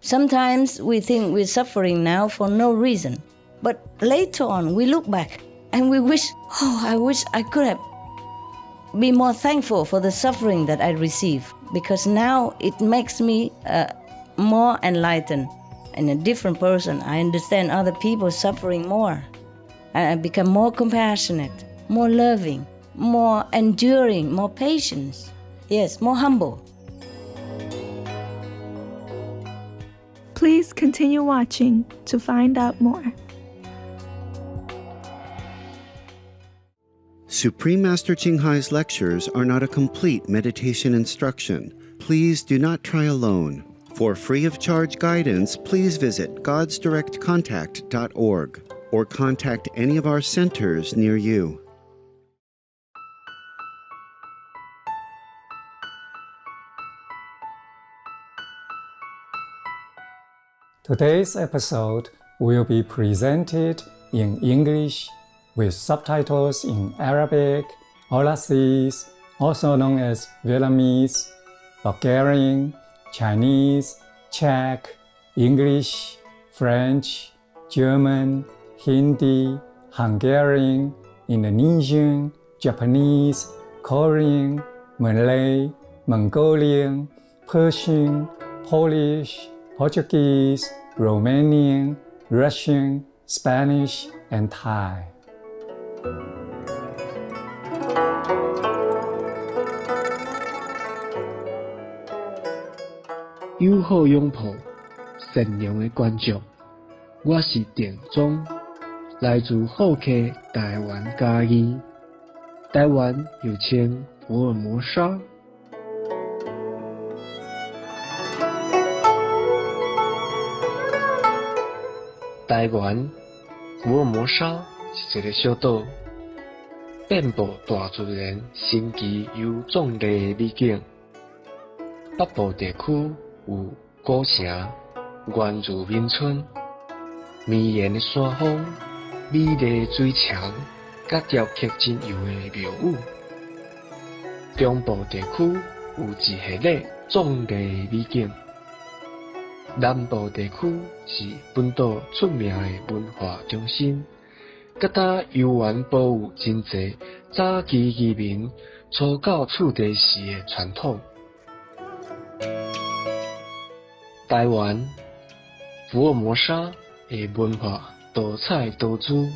Sometimes we think we're suffering now for no reason, but later on we look back and we wish, I wish I could have been more thankful for the suffering that I received, because now it makes me more enlightened and a different person. I understand other people suffering more. I become more compassionate, more loving, more enduring, more patient. Yes, more humble. Please continue watching to find out more. Supreme Master Ching Hai's lectures are not a complete meditation instruction. Please do not try alone. For free of charge guidance, please visit godsdirectcontact.org or contact any of our centers near you. Today's episode will be presented in English with subtitles in Arabic, Aulasese, also known as Vietnamese, Bulgarian, Chinese, Czech, English, French, German, Hindi, Hungarian, Indonesian, Japanese, Korean, Malay, Mongolian, Persian, Polish, Portuguese, Romanian, Russian, Spanish, and Thai.友好拥抱，善良的观众，我是田中，来自福建台湾嘉义。台湾又称福尔摩沙。台湾福尔摩沙是一个小岛，遍布大自然神奇又壮丽的美景。北部地区有古城、原住民村、绵延的山峰、美丽的水墙，甲雕刻真优的庙宇。中部地区有一系列壮丽的美景。南部地区是本岛出名的文化中心，甲它悠然保有真侪早期移民初到此地时的传统。台湾福尔摩沙的文化多彩多姿，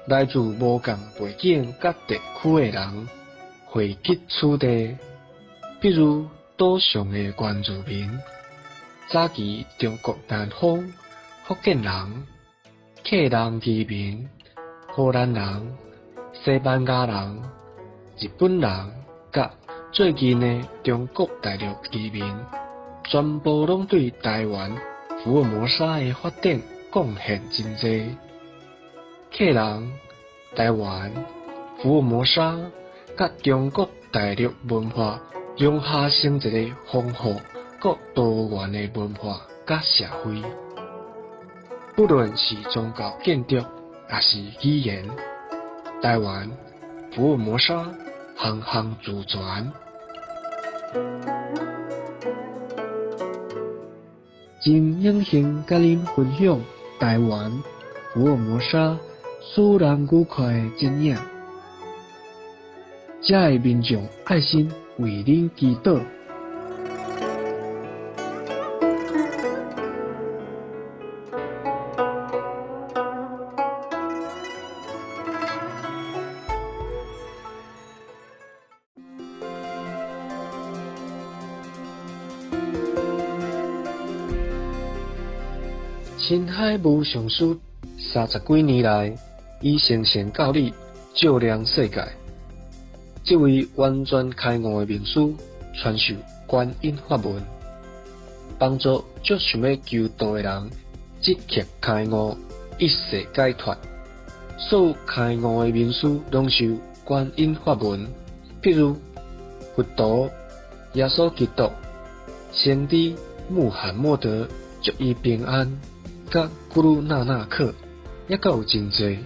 来自无同背景甲地区的人汇集此地，比如岛上的原住民。早期中国南方福建人、客人移民、荷兰人、西班牙人、日本人，甲最近的中国大陆移民，全部拢对台湾福尔摩沙的发展贡献真侪。客人、台湾、福尔摩沙甲中国大陆文化融合成一个丰富各多元的文化甲社会，不论是宗教建筑也是语言，台湾福尔摩沙行行自传。真荣幸甲您分享台湾福尔摩沙使人愉快的经验，遮的民众爱心为您祈祷。青海无上师30几年来，以圣贤教理照亮世界。这位完全开悟的名师，传授观音法门，帮助足想要求道的人即刻开悟，一世解脱。所有开悟的名师拢受观音法门，比如佛陀、耶稣基督、先知穆罕默德，祝伊平安。甲古鲁那纳克，也阁有真侪。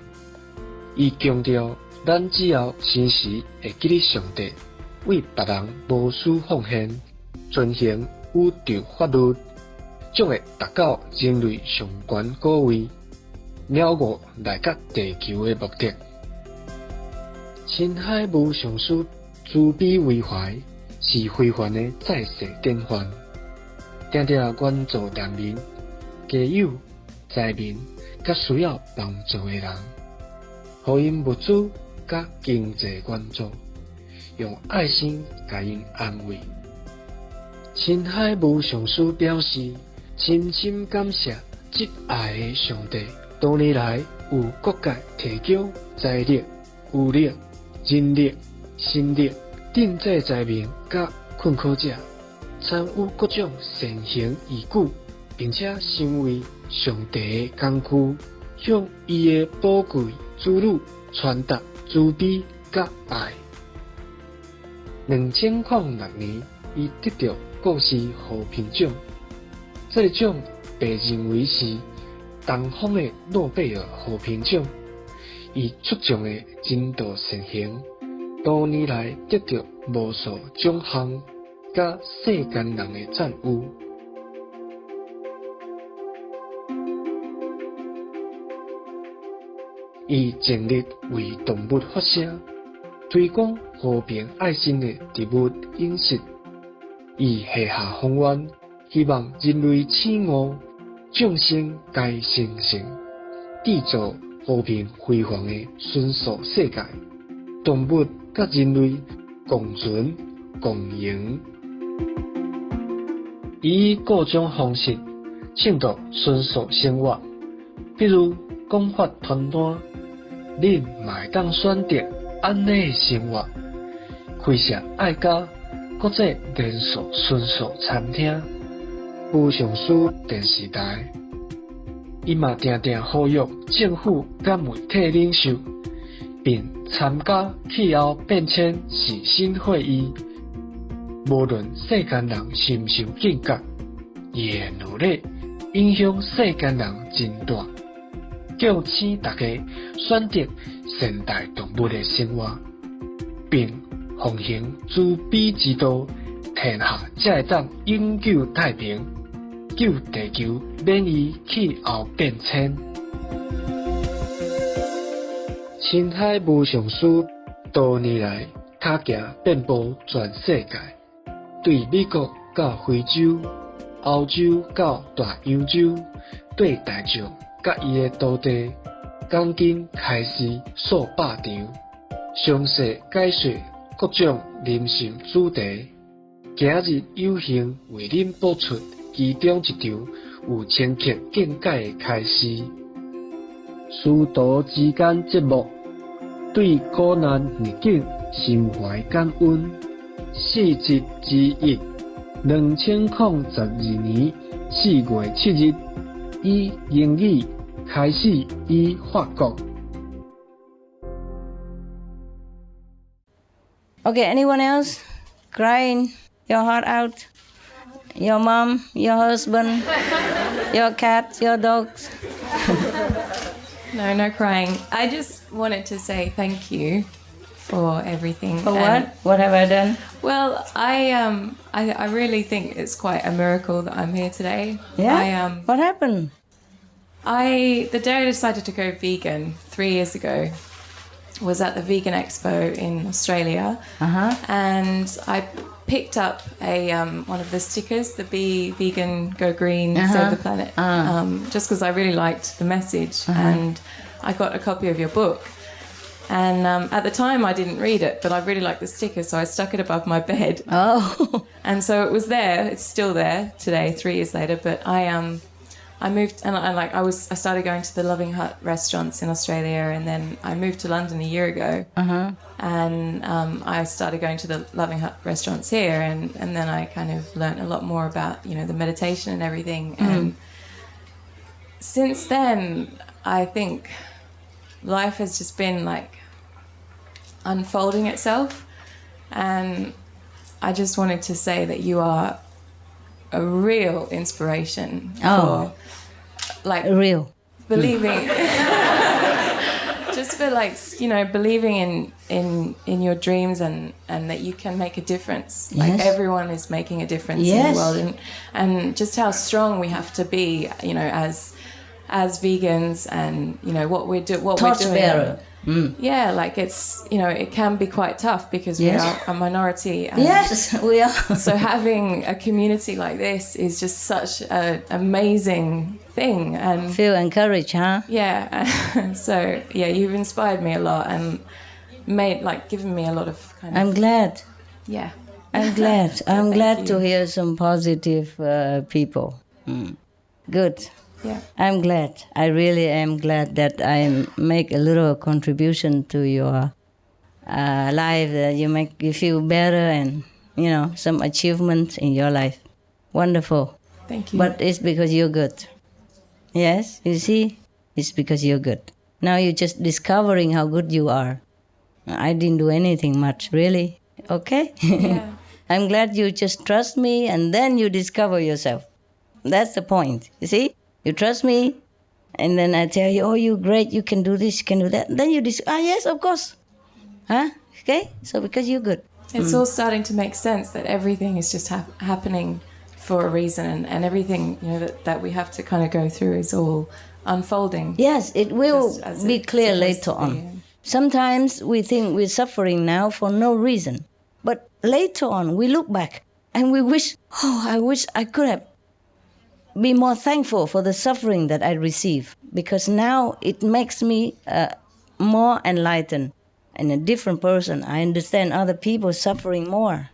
伊强调，咱只要时时会记得上帝，为别人无私奉献，遵行宇宙法律，将会达到人类上悬高位，了悟来甲地球的目的。深海无上师慈悲为怀，是非凡的在世典范。定定援助难民、家有、灾民，甲需要帮助的人，互因物资甲经济援助，用爱心甲因安慰。深海无上师表示，深深感谢挚爱的上帝多年来有各界提供财力、物力、人力、心力，赈济灾民甲困苦者，参与各种善行义举，并且成为上帝的工具，向伊的宝贵子女传达慈悲甲爱。2006年，伊得到国士和平奖，这个奖被认为是东方的诺贝尔和平奖。伊出众的人道善行，多年来得到无数奖项甲世间人的赞誉。伊尽力为动物发声，推广和平爱心的植物饮食。伊下下宏愿，希望人类醒悟，众生该生性，缔造和平辉煌的纯素世界，动物甲人类共存共赢。以各种方式倡导纯素生活，比如讲法团单，恁嘛会当选择安尼的生活，开设爱家国际连锁纯素餐厅、无上师电视台。伊嘛定定呼吁政府甲媒体领袖，并参加气候变迁视讯会议。无论世间人是毋是有警觉，伊的努力影响世间人真大。叫醒大家选择善待动物的生活，并奉行慈悲之道，天下才会当永久太平，救地球免于气候变迁。深海无上师多年来脚行遍布全世界，对美国到非洲、欧洲到大洋洲，对大众甲伊的土地，赶紧开始数百场，详细解说各种人性主题。今日有幸为恁播出其中一场有深刻见解的开示。师徒之间节目，对苦难逆境心怀感恩。4集之一，2002年4月7日，以英语开始于法国。Okay, anyone else? Crying your heart out? Your mom, your husband, your cat, your dogs? No, no crying. I just wanted to say thank you for everything. For what? What have I done? Well, I really think it's quite a miracle that I'm here today. Yeah? What happened? The day I decided to go vegan 3 years ago was at the Vegan Expo in Australia. And I picked up one of the stickers, the Be Vegan, Go Green, Save the Planet, just because I really liked the message. And I got a copy of your book. And at the time I didn't read it, but I really liked the sticker, so I stuck it above my bed. Oh. And so it was there. It's still there today, 3 years later. But I moved, and I started going to the Loving Hut restaurants in Australia, and then I moved to London a year ago. And I started going to the Loving Hut restaurants here, and then I kind of learnt a lot more about, the meditation and everything. And since then, I think life has just been like unfolding itself, and I just wanted to say that you are a real inspiration for, like, Real. believing just for like, you know, believing in your dreams and that you can make a difference. Yes. Like everyone is making a difference in Yes. the world, and just how strong we have to be, you know, as vegans, and you know what we're doing. Torchbearer. Yeah, like it's, you know, it can be quite tough because Yes. we are a minority. And Yes, we are. so having a community like this is just such an amazing thing. And Feel encouraged, huh? yeah, so yeah, you've inspired me a lot and given me a lot of kind of, I'm glad. yeah. I'm glad. I'm thank glad you. to hear some positive people. Good. Yeah. I'm glad. I really am glad that I make a little contribution to your life, that you make you feel better and, you know, some achievements in your life. Wonderful. Thank you. But it's because you're good. Yes, you see? It's because you're good. Now you're just discovering how good you are. I didn't do anything much, really. Okay? Yeah. I'm glad you just trust me and then you discover yourself. That's the point. You see? You trust me and then I tell you, oh, you're great, you can do this, you can do that. Then you yes, of course. Huh? Okay? So because you're good. It's all starting to make sense that everything is just happening for a reason, and everything, you know, that we have to kind of go through is all unfolding. Yes, it will Just as be it's clear supposed later to be. on. Sometimes we think we're suffering now for no reason. But later on, we look back and we wish, oh, I wish I could have been more thankful for the suffering that I receive, because now it makes me more enlightened and a different person. I understand other people suffering more.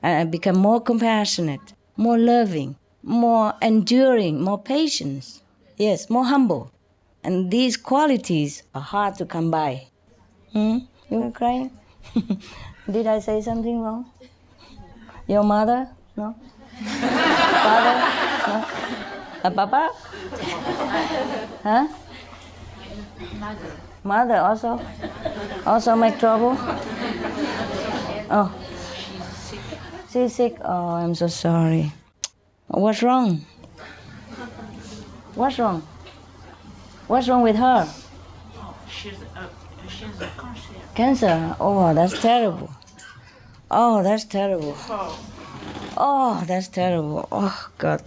And I become more compassionate, more loving, more enduring, more patient. Yes, more humble. And these qualities are hard to come by. You were crying? Did I say something wrong? Your mother? No? Father? No? Papa? Huh? Mother also? Also make trouble? Oh. She's sick? Oh, I'm so sorry. What's wrong? What's wrong? What's wrong with her? She's a cancer. Cancer? Oh, that's terrible. Oh, that's terrible. Oh, that's terrible. Oh, God.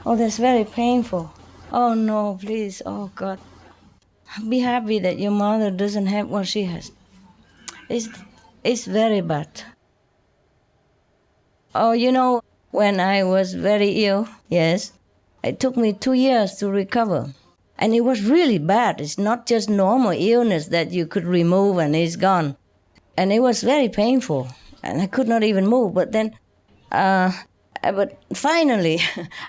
Oh, that's very painful. Oh, no, please. Oh, God. Be happy that your mother doesn't have what she has. It's very bad. Oh, you know, when I was very ill, yes, it took me 2 years to recover. And it was really bad. It's not just normal illness that you could remove and it's gone. And it was very painful. And I could not even move. But then, but finally,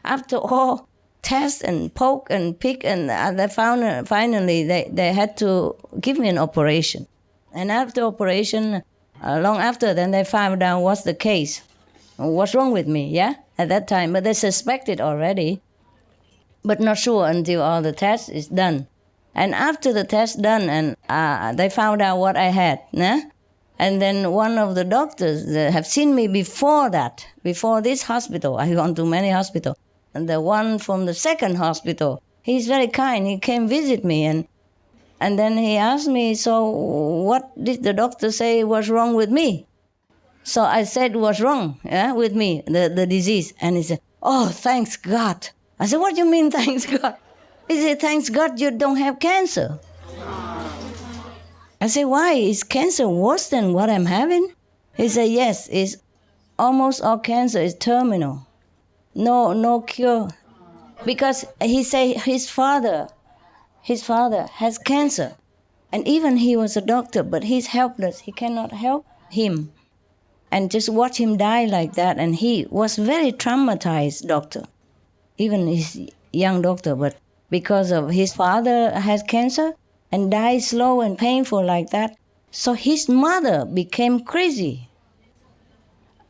after all tests and poke and pick, and they found finally they had to give me an operation. And after operation, long after, then they found out what's the case. What's wrong with me, yeah, at that time. But they suspected already, but not sure until all the tests is done. And after the test done, and they found out what I had, yeah? And then one of the doctors have seen me before that, before this hospital. I've gone to many hospitals. And the one from the second hospital, he's very kind. He came visit me, and then he asked me, so what did the doctor say was wrong with me? So I said what's wrong, yeah, with me, the disease. And he said, oh, thanks God. I said, what do you mean, thanks God? He said, thanks God you don't have cancer. I said, why? Is cancer worse than what I'm having? He said, yes, it's almost all cancer is terminal. No cure. Because he said his father has cancer. And even he was a doctor, but he's helpless. He cannot help him. And just watch him die like that. And he was very traumatized doctor, even his young doctor. But because of his father has cancer and died slow and painful like that, so his mother became crazy,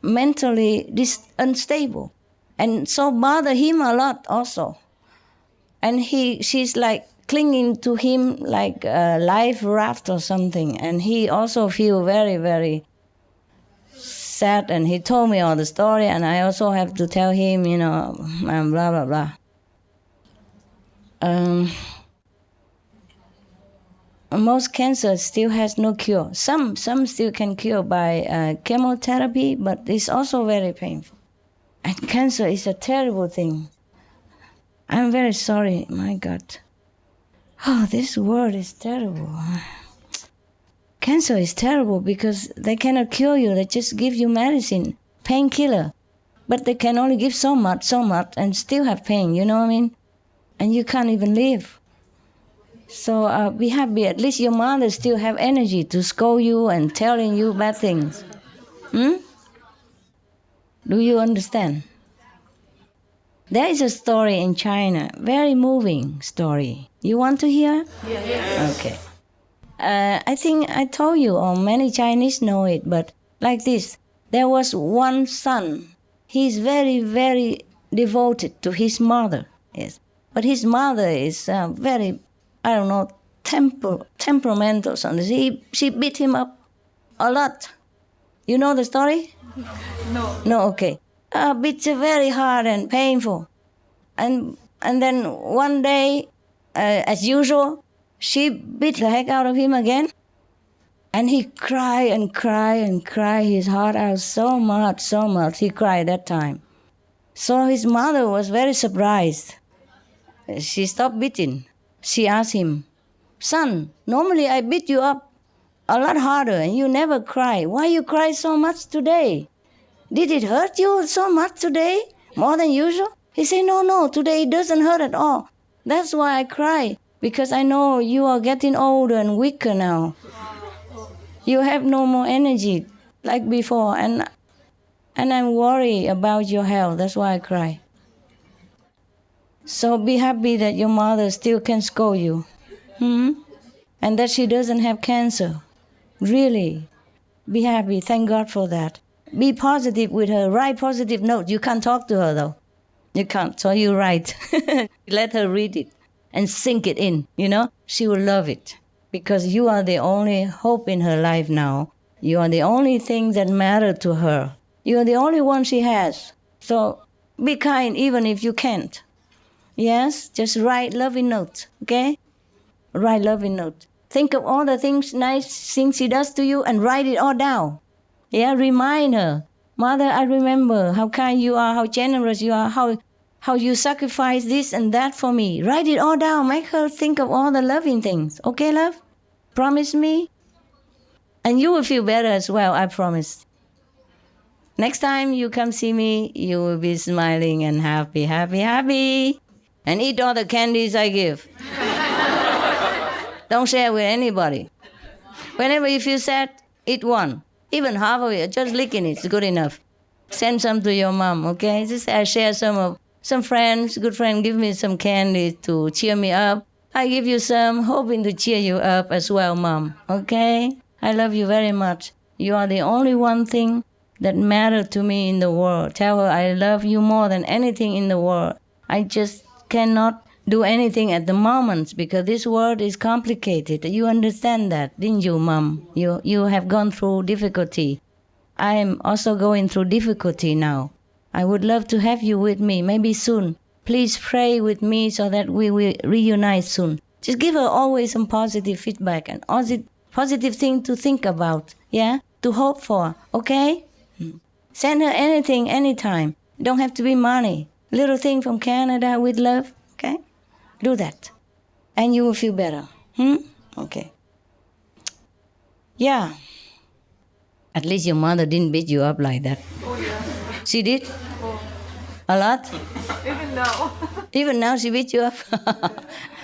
mentally unstable. And so bother him a lot also. And she's like clinging to him like a life raft or something. And he also feel very, very sad, and he told me all the story, and I also have to tell him, you know, and blah, blah, blah. most cancer still has no cure. Some still can cure by chemotherapy, but it's also very painful. And cancer is a terrible thing. I'm very sorry, my God. Oh, this word is terrible. Cancer is terrible because they cannot cure you. They just give you medicine, painkiller. But they can only give so much, and still have pain, you know what I mean? And you can't even live. So be happy. At least your mother still have energy to scold you and telling you bad things. Do you understand? There is a story in China, very moving story. You want to hear? Yes. Okay. I think I told you, or many Chinese know it, but like this. There was one son. He's very, very devoted to his mother. Yes. But his mother is very, I don't know, temperamental. She beat him up a lot. You know the story? No, okay. Beats very hard and painful. And then one day, as usual, she beat the heck out of him again. And he cried and cried and cried his heart out so much. He cried that time. So his mother was very surprised. She stopped beating. She asked him, "Son, normally I beat you up a lot harder and you never cry. Why you cry so much today? Did it hurt you so much today? More than usual?" He said, No, today it doesn't hurt at all. That's why I cry, because I know you are getting older and weaker now. You have no more energy like before, and I'm worried about your health. That's why I cry. So be happy that your mother still can scold you. And that she doesn't have cancer. Really. Be happy. Thank God for that. Be positive with her. Write positive notes. You can't talk to her, though. You can't. So you write. Let her read it and sink it in. She will love it. Because you are the only hope in her life now. You are the only thing that matters to her. You are the only one she has. So be kind even if you can't. Yes? Just write loving notes, okay? Write loving notes. Think of all the things, nice things she does to you and write it all down. Yeah, remind her. Mother, I remember how kind you are, how generous you are, how you sacrifice this and that for me. Write it all down. Make her think of all the loving things. Okay, love? Promise me? And you will feel better as well, I promise. Next time you come see me, you will be smiling and happy. And eat all the candies I give. Don't share with anybody. Whenever you feel sad, eat one. Even half of it, just licking it is good enough. Send some to your mom, okay? Just share some friends, good friend, give me some candy to cheer me up. I give you some, hoping to cheer you up as well, Mom. Okay? I love you very much. You are the only one thing that matters to me in the world. Tell her I love you more than anything in the world. I just cannot do anything at the moment because this world is complicated. You understand that, didn't you, Mom? You have gone through difficulty. I am also going through difficulty now. I would love to have you with me, maybe soon. Please pray with me so that we will reunite soon. Just give her always some positive feedback and positive thing to think about, yeah? To hope for, okay? Send her anything, anytime. Don't have to be money. Little thing from Canada with love, okay? Do that. And you will feel better. Okay. Yeah. At least your mother didn't beat you up like that. Oh, yeah. She did? A lot? Even now. Even now she beat you up?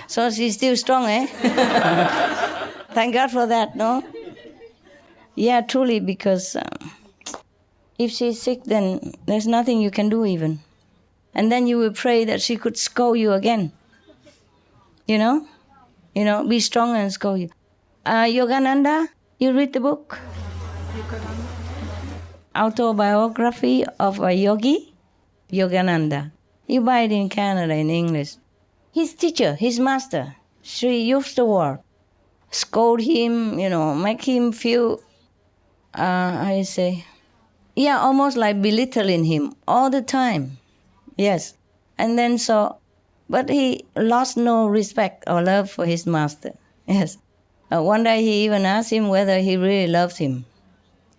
So she's still strong, eh? Thank God for that, no? Yeah, truly, because if she's sick, then there's nothing you can do even. And then you will pray that she could scold you again. You know, be strong and scold you. Yogananda, you read the book? Autobiography of a Yogi, Yogananda. You buy it in Canada in English. His teacher, his master, she used the word, scold him, make him feel, almost like belittling him all the time. Yes. And then but he lost no respect or love for his master. Yes. One day he even asked him whether he really loved him.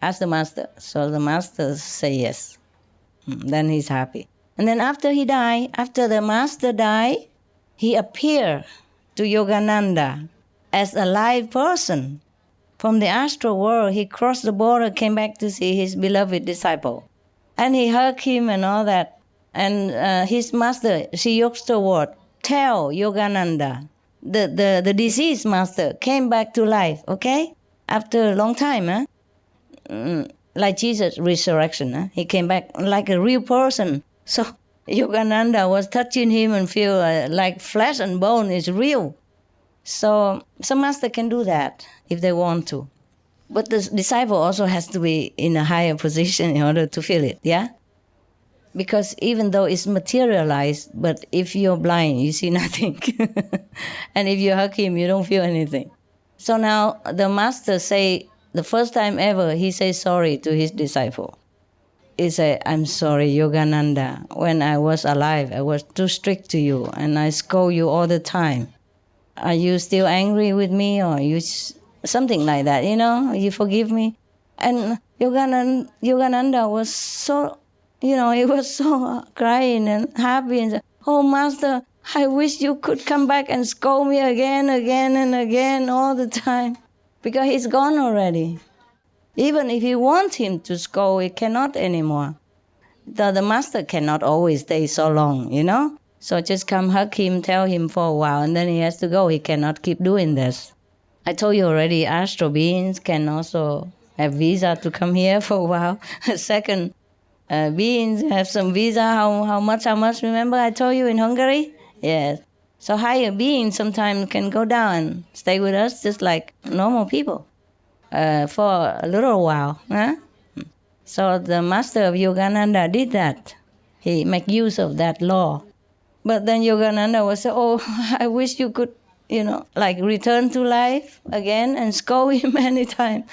Ask the master. So the master say yes. Then he's happy. And then after he died, after the master died, he appeared to Yogananda as a live person. From the astral world, he crossed the border, came back to see his beloved disciple. And he hugged him and all that. And his master, Sri Yogya, tell Yogananda, the deceased master came back to life, okay? After a long time, like Jesus' resurrection, he came back like a real person. So Yogananda was touching him and feel like flesh and bone is real. So some master can do that if they want to. But the disciple also has to be in a higher position in order to feel it, yeah? Because even though it's materialized, but if you're blind, you see nothing. And if you hug him, you don't feel anything. So now the master say, the first time ever, he says sorry to his disciple. He said, I'm sorry, Yogananda. When I was alive, I was too strict to you, and I scold you all the time. Are you still angry with me, or you something like that, you forgive me? And Yogananda was so, he was so crying and happy and said, oh, Master, I wish you could come back and scold me again and again all the time, because he's gone already. Even if you want him to scold, he cannot anymore. The master cannot always stay so long, So just come hug him, tell him for a while, and then he has to go. He cannot keep doing this. I told you already, astral beings can also have visa to come here for a while. Second, beings have some visa. How much? Remember I told you in Hungary? Yes. So higher beings sometimes can go down and stay with us just like normal people for a little while. Huh? So the master of Yogananda did that. He made use of that law. But then Yogananda was say, oh, I wish you could, return to life again and scold him anytime.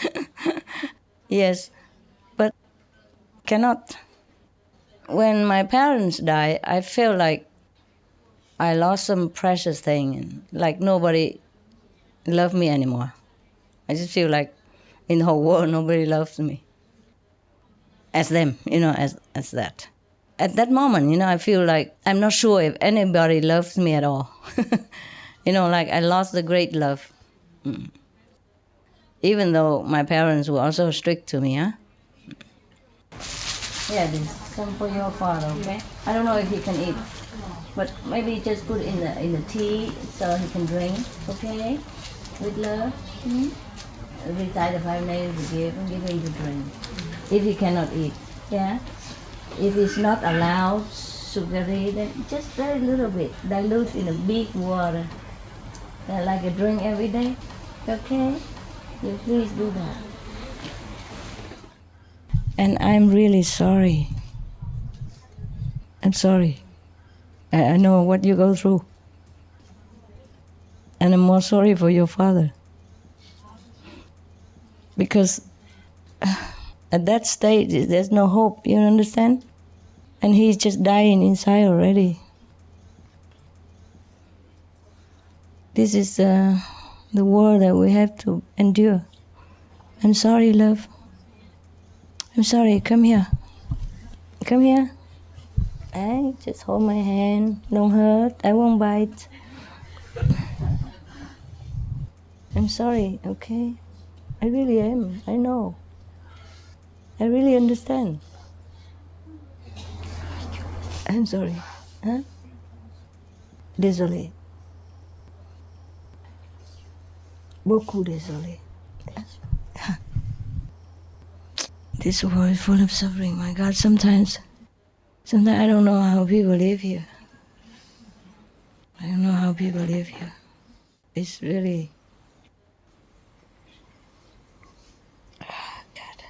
Yes, but cannot. When my parents died, I felt like I lost some precious thing, like nobody loved me anymore. I just feel like in the whole world, nobody loves me. As them, as that. At that moment, I feel like I'm not sure if anybody loves me at all. Like I lost the great love. Even though my parents were also strict to me, huh? Yeah, this some for your father, okay? I don't know if he can eat, but maybe just put in the tea so he can drink, okay? With love. Recite the 5 names we give and give him to drink. If he cannot eat, yeah? If it's not allowed sugary, then just very little bit, dilute in a big water. Like a drink every day, okay? You please do that. And I'm really sorry. I'm sorry. I know what you go through. And I'm more sorry for your father. Because at that stage, there's no hope, you understand? And he's just dying inside already. This is the war that we have to endure. I'm sorry, love. I'm sorry, come here. Come here. Hey, just hold my hand. Don't hurt. I won't bite. I'm sorry, okay? I really am. I know. I really understand. I'm sorry. Huh? Désolé. Beaucoup désolé. This world is full of suffering, my God. Sometimes I don't know how people live here. I don't know how people live here. It's really... God.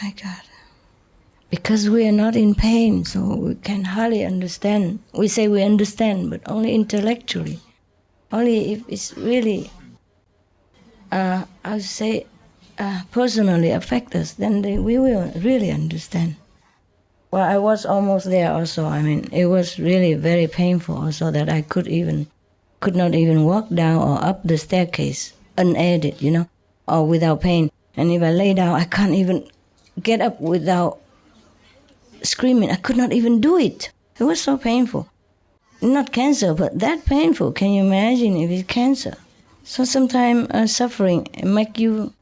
My God. Because we are not in pain, so we can hardly understand. We say we understand, but only intellectually. Only if it's really, I would say, personally affect us, then we will really understand. Well, I was almost there also. I mean, it was really very painful also that I could even could not even walk down or up the staircase unaided, or without pain. And if I lay down, I can't even get up without screaming. I could not even do it. It was so painful. Not cancer, but that painful. Can you imagine if it's cancer? So sometimes suffering make you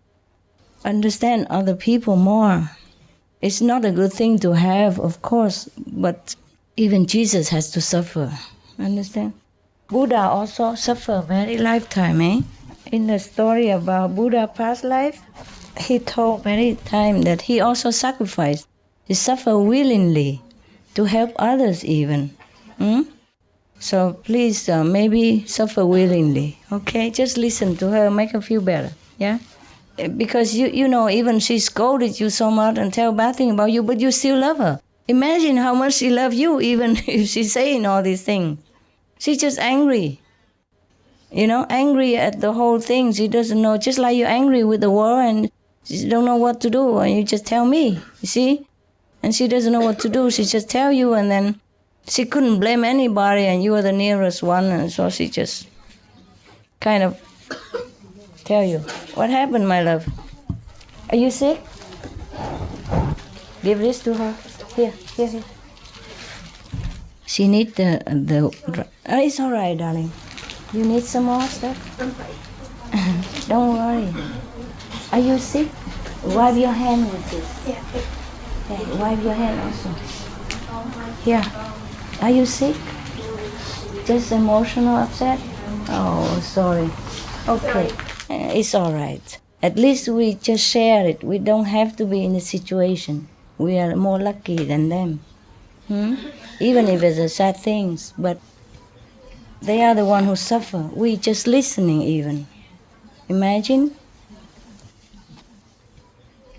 understand other people more. It's not a good thing to have, of course, but even Jesus has to suffer. Understand? Buddha also suffered very lifetime, eh? In the story about Buddha past life, he told many times that he also sacrificed. He suffered willingly to help others even. So please, maybe suffer willingly, okay? Just listen to her, make her feel better, yeah? Because you know, even she scolded you so much and tell bad things about you, but you still love her. Imagine how much she loves you, even if she's saying all these things. She's just angry. Angry at the whole thing. She doesn't know, just like you're angry with the world and she don't know what to do, and you just tell me, you see? And she doesn't know what to do. She just tell you, and then she couldn't blame anybody, and you are the nearest one, and so she just kind of tell you. What happened, my love? Are you sick? Give this to her. Here. She need the it's all right, darling. You need some more stuff? Don't worry. Are you sick? Wipe your hand with this. Yeah, wipe your hand also. Here. Are you sick? Just emotional upset? Oh, sorry. Okay. It's all right. At least we just share it. We don't have to be in the situation. We are more lucky than them. Even if it's a sad things, but they are the one who suffer. We just listening even. Imagine.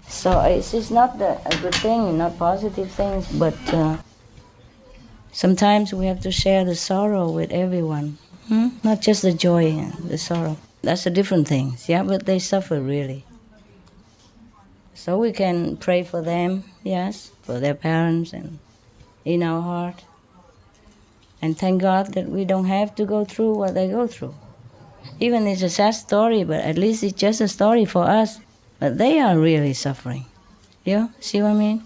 So it's not a good thing, not positive things, but sometimes we have to share the sorrow with everyone. Not just the joy and the sorrow. That's a different thing, yeah, but they suffer really. So we can pray for them, yes, for their parents and in our heart. And thank God that we don't have to go through what they go through. Even it's a sad story, but at least it's just a story for us. But they are really suffering. You see what I mean?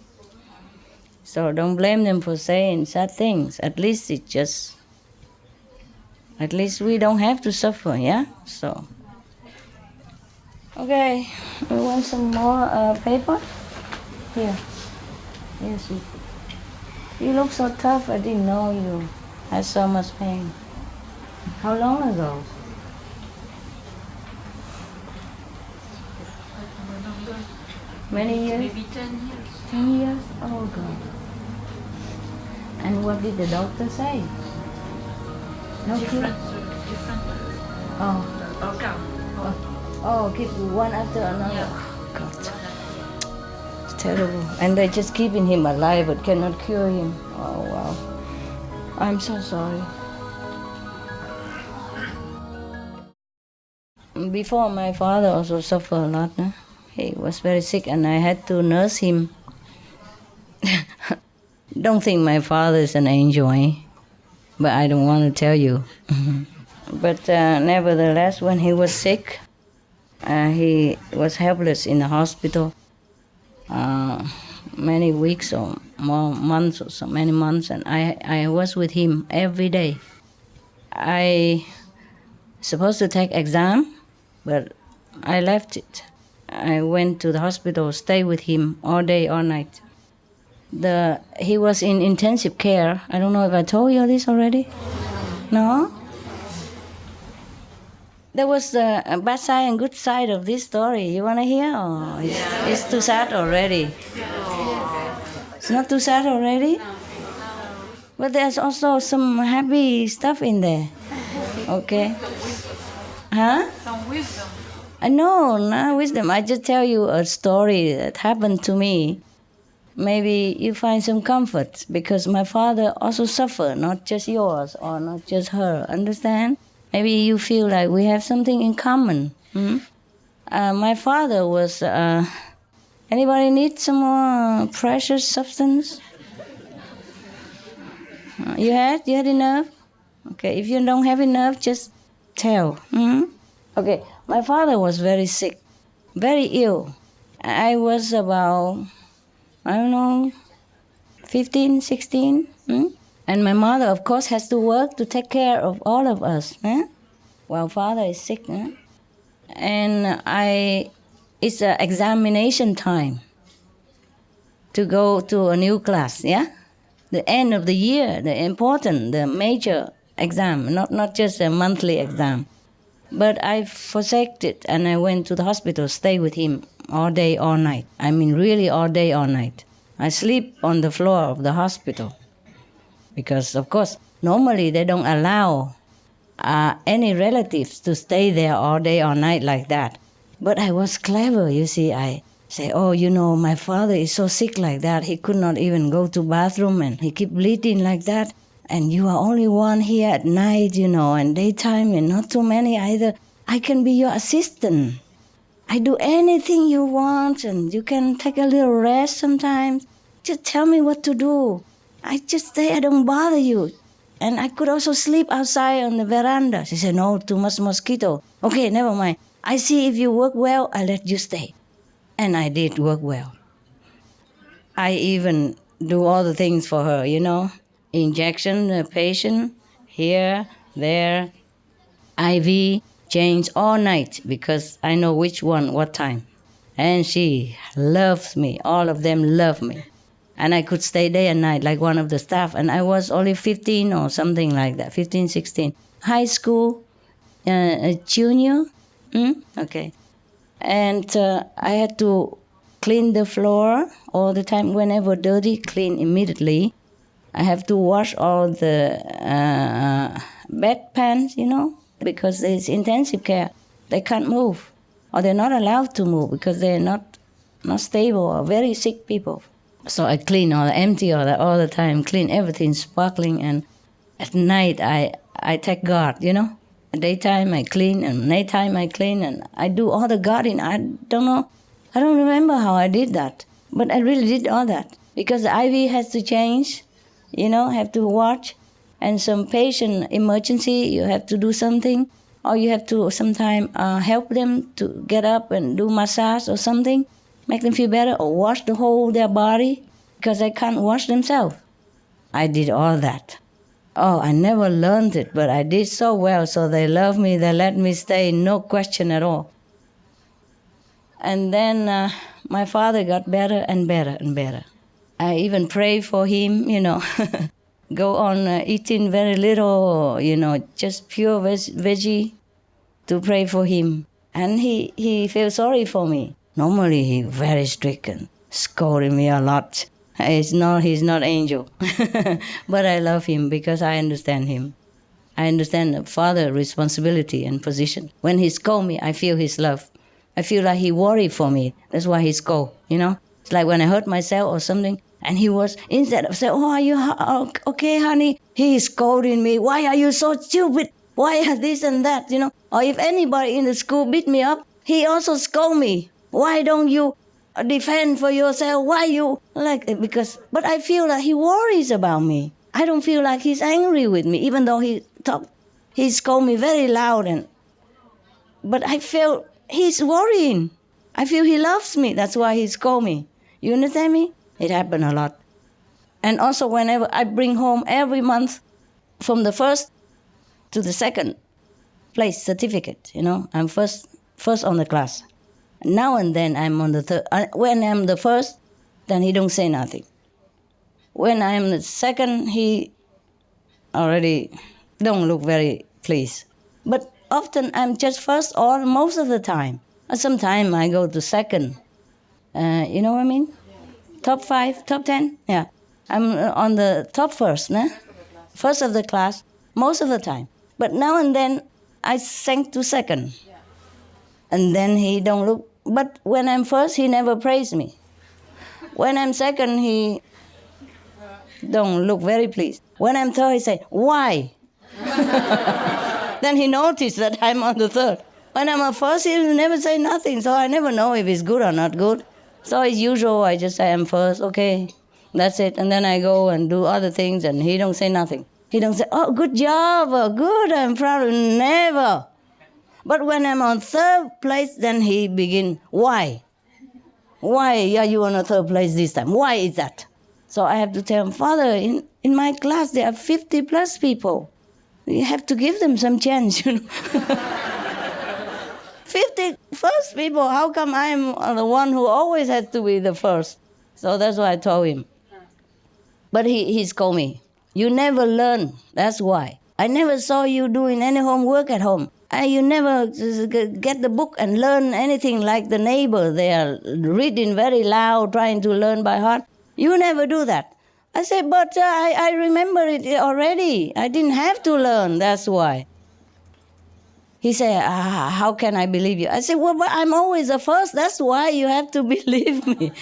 So don't blame them for saying sad things. At least we don't have to suffer, yeah? So, okay, we want some more paper? Here. Yes, you look so tough. I didn't know you had so much pain. How long ago? Many years? Maybe 10 years. 10 years? Oh, God. And what did the doctor say? No cure? Different. Oh. Organ. Oh, keep one after another. Yeah. Oh, God. It's terrible. And they're just keeping him alive but cannot cure him. Oh, wow. I'm so sorry. Before, my father also suffered a lot. No? He was very sick and I had to nurse him. Don't think my father is an angel, eh? But I don't want to tell you. But nevertheless, when he was sick, he was helpless in the hospital many weeks or more months or so many months, and I was with him every day. I supposed to take exam, but I left it. I went to the hospital, stay with him all day, all night. He was in intensive care. I don't know if I told you this already. No? There was a bad side and good side of this story. You want to hear? Or it's too sad already? It's not too sad already? But there's also some happy stuff in there. Okay? Huh? Some wisdom. No, not wisdom. I just tell you a story that happened to me. Maybe you find some comfort because my father also suffered, not just yours or not just her. Understand? Maybe you feel like we have something in common. My father was... anybody need some more precious substance? You had? You had enough? Okay, if you don't have enough, just tell. Okay, my father was very sick, very ill. I was about, I don't know, 15, 16. And my mother, of course, has to work to take care of all of us while father is sick. And it's an examination time to go to a new class, yeah? The end of the year, the major exam, not just a monthly exam. But I forsaked it and I went to the hospital, stay with him all day, all night. I mean, really all day, all night. I sleep on the floor of the hospital because, of course, normally they don't allow any relatives to stay there all day, all night like that. But I was clever, you see. I say, oh, my father is so sick like that. He could not even go to bathroom and he keep bleeding like that. And you are only one here at night, and daytime, and not too many either. I can be your assistant. I do anything you want, and you can take a little rest sometimes. Just tell me what to do. I just stay, I don't bother you. And I could also sleep outside on the veranda. She said, no, too much mosquito. Okay, never mind. I see if you work well, I let you stay. And I did work well. I even do all the things for her, Injection, the patient, here, there, IV, change all night because I know which one, what time. And she loves me. All of them love me. And I could stay day and night like one of the staff. And I was only 15 or something like that, 15, 16. High school, junior. Okay. And I had to clean the floor all the time. Whenever dirty, clean immediately. I have to wash all the bedpans, because it's intensive care. They can't move, or they're not allowed to move because they're not stable or very sick people. So I clean empty all the time, clean everything, sparkling. And at night I take guard, Daytime I clean, and nighttime I clean, and I do all the guarding. I don't remember how I did that, but I really did all that because the IV has to change. Have to watch. And some patient emergency, you have to do something. Or you have to sometimes help them to get up and do massage or something. Make them feel better or wash their body because they can't wash themselves. I did all that. Oh, I never learned it, but I did so well. So they love me, they let me stay, no question at all. And then my father got better and better and better. I even pray for him, go on eating very little, just pure veggie to pray for him. And he feels sorry for me. Normally he's very strict and scolding me a lot. He's not angel. But I love him because I understand him. I understand the father's responsibility and position. When he scolds me, I feel his love. I feel like he worried for me. That's why he scolds, It's like when I hurt myself or something, and he was, instead of saying, oh, are you okay, honey? He is scolding me. Why are you so stupid? Why are this and that, Or if anybody in the school beat me up, he also scold me. Why don't you defend for yourself? Why you because, but I feel like he worries about me. I don't feel like he's angry with me, even though he scold me very loud, but I feel he's worrying. I feel he loves me. That's why he scold me. You understand me? It happened a lot. And also whenever I bring home every month from the first to the second place certificate, I'm first on the class. Now and then I'm on the third. When I'm the first, then he don't say nothing. When I'm the second, he already don't look very pleased. But often I'm just first or most of the time. Sometimes I go to second. You know what I mean? Top 5, top 10, yeah. I'm on the top first, first of the class, most of the time. But now and then, I sank to second. And then he don't look, but when I'm first, he never praise me. When I'm second, he don't look very pleased. When I'm third, he say, why? Then he noticed that I'm on the third. When I'm a first, he never say nothing, so I never know if it's good or not good. So as usual, I just say I'm first, okay, that's it. And then I go and do other things, and he don't say nothing. He don't say, oh, good job, or good, I'm proud. Never. But when I'm on third place, then he begin, why? Why are you on a third place this time? Why is that? So I have to tell him, Father, in my class there are 50 plus people. You have to give them some chance, 50 first people, how come I'm the one who always has to be the first? So that's why I told him. But he's called me. You never learn, that's why. I never saw you doing any homework at home. You never get the book and learn anything like the neighbor. They are reading very loud, trying to learn by heart. You never do that. I said, but I remember it already. I didn't have to learn, that's why. He said, how can I believe you? I said, well, but I'm always the first. That's why you have to believe me.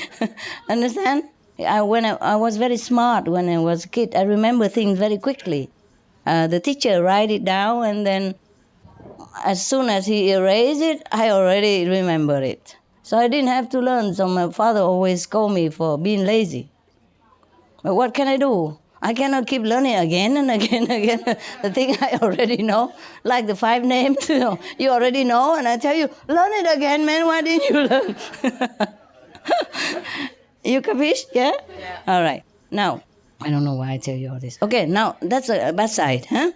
Understand? When I was very smart when I was a kid. I remember things very quickly. The teacher write it down, and then as soon as he erased it, I already remember it. So I didn't have to learn. So my father always called me for being lazy. But what can I do? I cannot keep learning again and again and again the thing I already know, like the 5 names, you already know, and I tell you, learn it again, man, why didn't you learn? You capish? Yeah? All right. Now, I don't know why I tell you all this. Okay, now, that's a bad side, huh?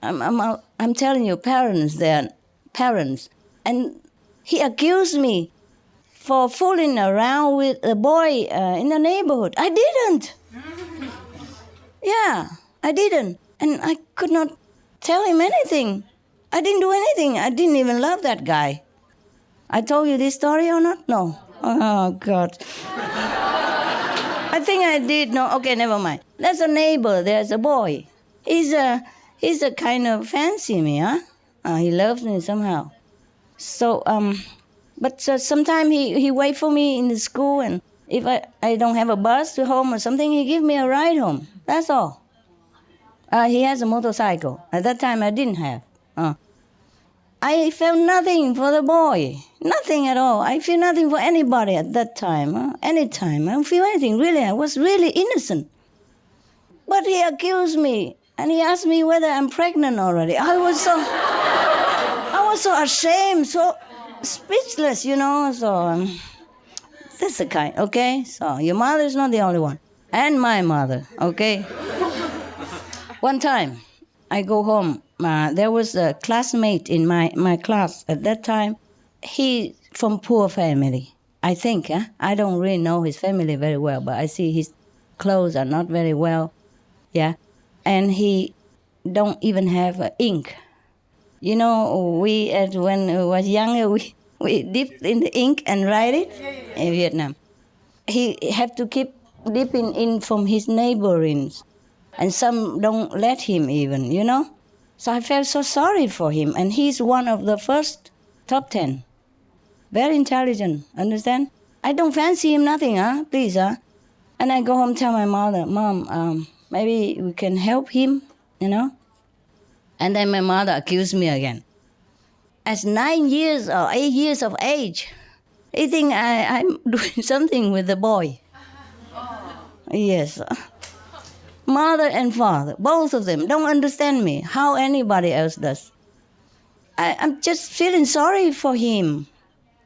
I'm telling you, parents, they're parents. And he accused me for fooling around with a boy in the neighborhood. I didn't. Yeah, I didn't. And I could not tell him anything. I didn't do anything. I didn't even love that guy. I told you this story or not? No. Oh, God. I think I did. No, okay, never mind. There's a neighbor. There's a boy. He's a kind of fancy me, huh? He loves me somehow. So, but sometimes he wait for me in the school, and if I don't have a bus to home or something, he give me a ride home. That's all. He has a motorcycle. At that time, I didn't have. I felt nothing for the boy. Nothing at all. I feel nothing for anybody at that time. Any time. I don't feel anything, really. I was really innocent. But he accused me, and he asked me whether I'm pregnant already. I was so ashamed, so speechless, So that's the kind, okay? So your mother is not the only one. And my mother, okay? One time, I go home. There was a classmate in my class at that time. He from poor family, I think. I don't really know his family very well, but I see his clothes are not very well. Yeah, and he don't even have ink. We when we was younger, we dipped in the ink and write it in Vietnam. He have to keep dipping in from his neighborings, and some don't let him even, So I felt so sorry for him, and he's one of the first top 10. Very intelligent, understand? I don't fancy him nothing, please, And I go home tell my mother, Mom, maybe we can help him, And then my mother accused me again. As 9 years or 8 years of age, he think I'm doing something with the boy. Yes. Mother and father, both of them, don't understand me, how anybody else does. I'm just feeling sorry for him.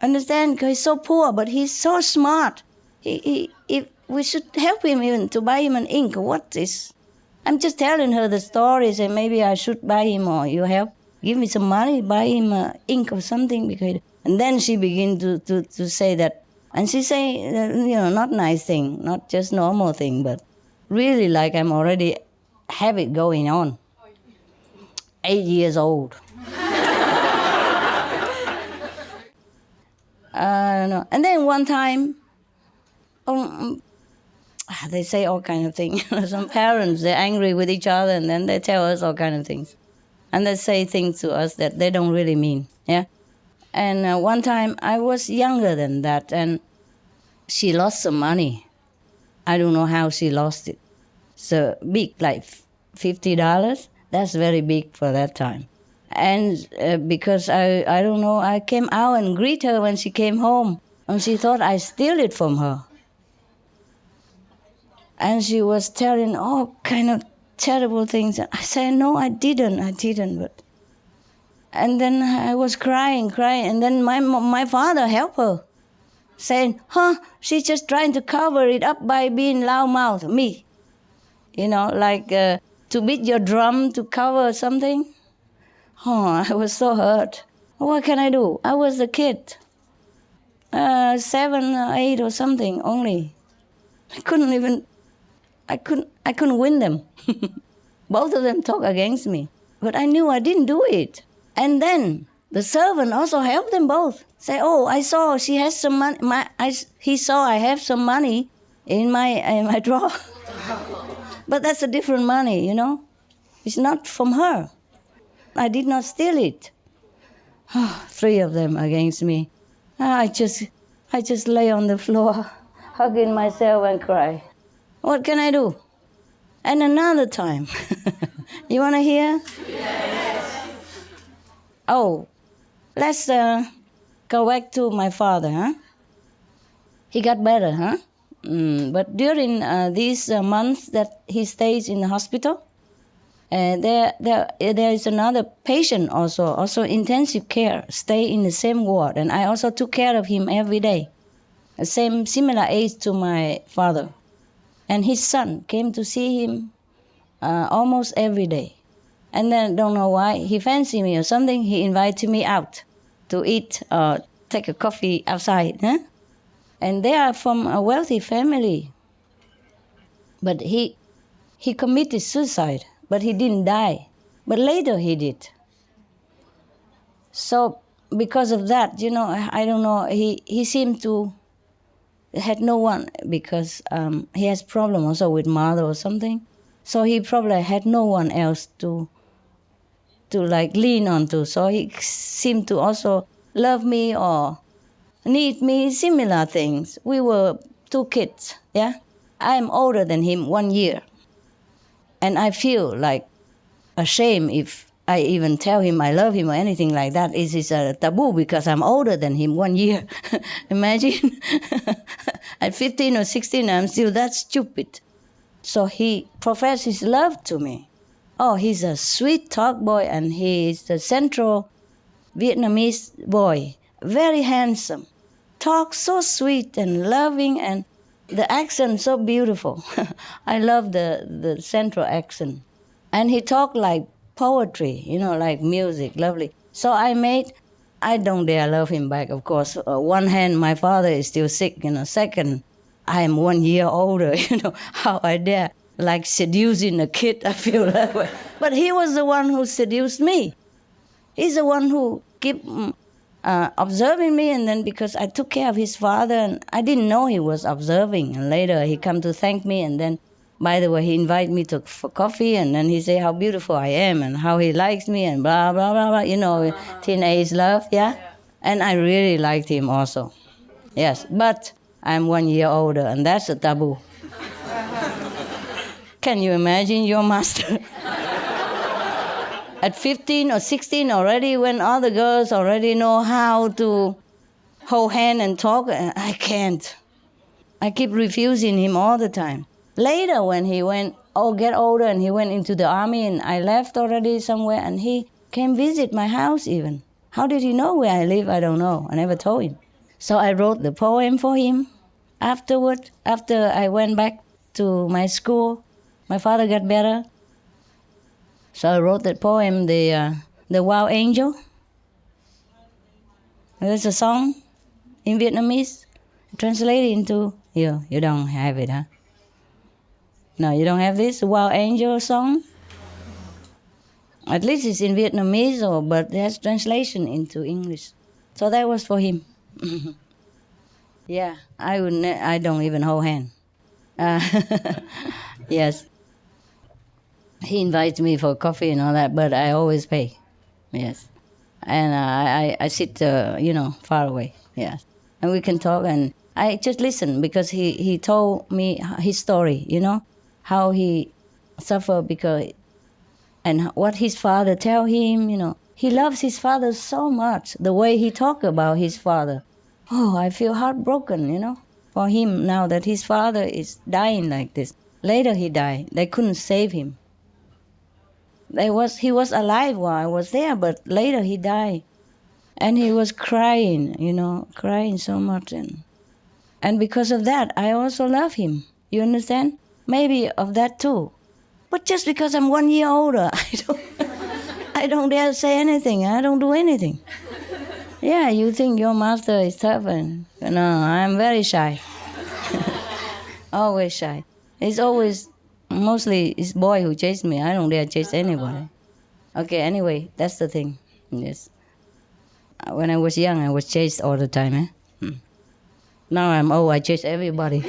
Understand? Because he's so poor, but he's so smart. If we should help him even to buy him an ink. What is? I'm just telling her the stories, and maybe I should buy him, or you help, give me some money, buy him ink or something. And then she began to say that, and she say, not nice thing, not just normal thing, but really like I'm already have it going on. 8 years old. I don't know. And then one time, they say all kind of things. Some parents, they're angry with each other, and then they tell us all kind of things. And they say things to us that they don't really mean, yeah? And one time, I was younger than that, and she lost some money. I don't know how she lost it. So big, like $50. That's very big for that time. And because I don't know, I came out and greet her when she came home, and she thought I steal it from her. And she was telling all kind of terrible things. I said, no, I didn't. But and then I was crying, and then my father helped her, saying, she's just trying to cover it up by being loudmouth. Me, like to beat your drum to cover something. Oh, I was so hurt. What can I do? I was a kid, 7 or 8 or something only. I couldn't win them. Both of them talk against me. But I knew I didn't do it. And then the servant also helped them both. Say, I saw she has some money. He saw I have some money in my drawer. But that's a different money, It's not from her. I did not steal it. 3 of them against me. I just lay on the floor, hugging myself and cry. What can I do? And another time. You want to hear? Yes. Let's go back to my father, huh? He got better, but during these months that he stays in the hospital, there is another patient also intensive care, stay in the same ward, and I also took care of him every day. Similar age to my father. And his son came to see him almost every day. And then, don't know why, he fancied me or something, he invited me out to eat or take a coffee outside. And they are from a wealthy family. But he committed suicide, but he didn't die. But later he did. So because of that, I don't know, he seemed to had no one, because he has problem also with mother or something. So he probably had no one else to like lean onto. So he seemed to also love me or need me, similar things. We were 2 kids, yeah? I am older than him 1 year. And I feel like ashamed if I even tell him I love him or anything like that. It is a taboo because I'm older than him 1 year. Imagine. At 15 or 16, I'm still that stupid. So he professed his love to me. He's a sweet talk boy, and he is the Central Vietnamese boy. Very handsome. Talks so sweet and loving, and the accent so beautiful. I love the Central accent. And he talked like poetry, like music, lovely. So I don't dare love him back, of course. One hand, my father is still sick, Second, I am 1 year older, how I dare, like seducing a kid, I feel that way. But he was the one who seduced me. He's the one who kept observing me, and then because I took care of his father, and I didn't know he was observing, and later he come to thank me, and then, by the way, he invited me for coffee, and then he say how beautiful I am, and how he likes me, and blah, blah, blah, blah, teenage love, yeah? And I really liked him also. Yes, but I'm 1 year older, and that's a taboo. Can you imagine your master? At 15 or 16 already, when other girls already know how to hold hand and talk, I can't. I keep refusing him all the time. Later, when he get older, and he went into the army, and I left already somewhere, and he came visit my house even. How did he know where I live? I don't know. I never told him. So I wrote the poem for him. After I went back to my school, my father got better. So I wrote that poem, the Wild Angel. There's a song in Vietnamese, translated into, you don't have it, huh? No, you don't have this Wild Angel song? At least it's in Vietnamese, but there's translation into English. So that was for him. Yeah, I don't even hold hand. Yes. He invites me for coffee and all that, but I always pay. Yes. And I sit, far away. Yes. And we can talk, and I just listen, because he told me his story, how he suffered and what his father tell him, He loves his father so much, the way he talk about his father. I feel heartbroken, for him now that his father is dying like this. Later he died. They couldn't save him. He was alive while I was there, but later he died. And he was crying, crying so much. And because of that, I also love him. You understand? Maybe of that too. But just because I'm 1 year older, I don't dare say anything. I don't do anything. Yeah, you think your master is tough, and no, I'm very shy. Always shy. It's always, mostly it's boy who chase me. I don't dare chase anybody. Okay, anyway, that's the thing. Yes. When I was young, I was chased all the time. Now I'm old, I chase everybody.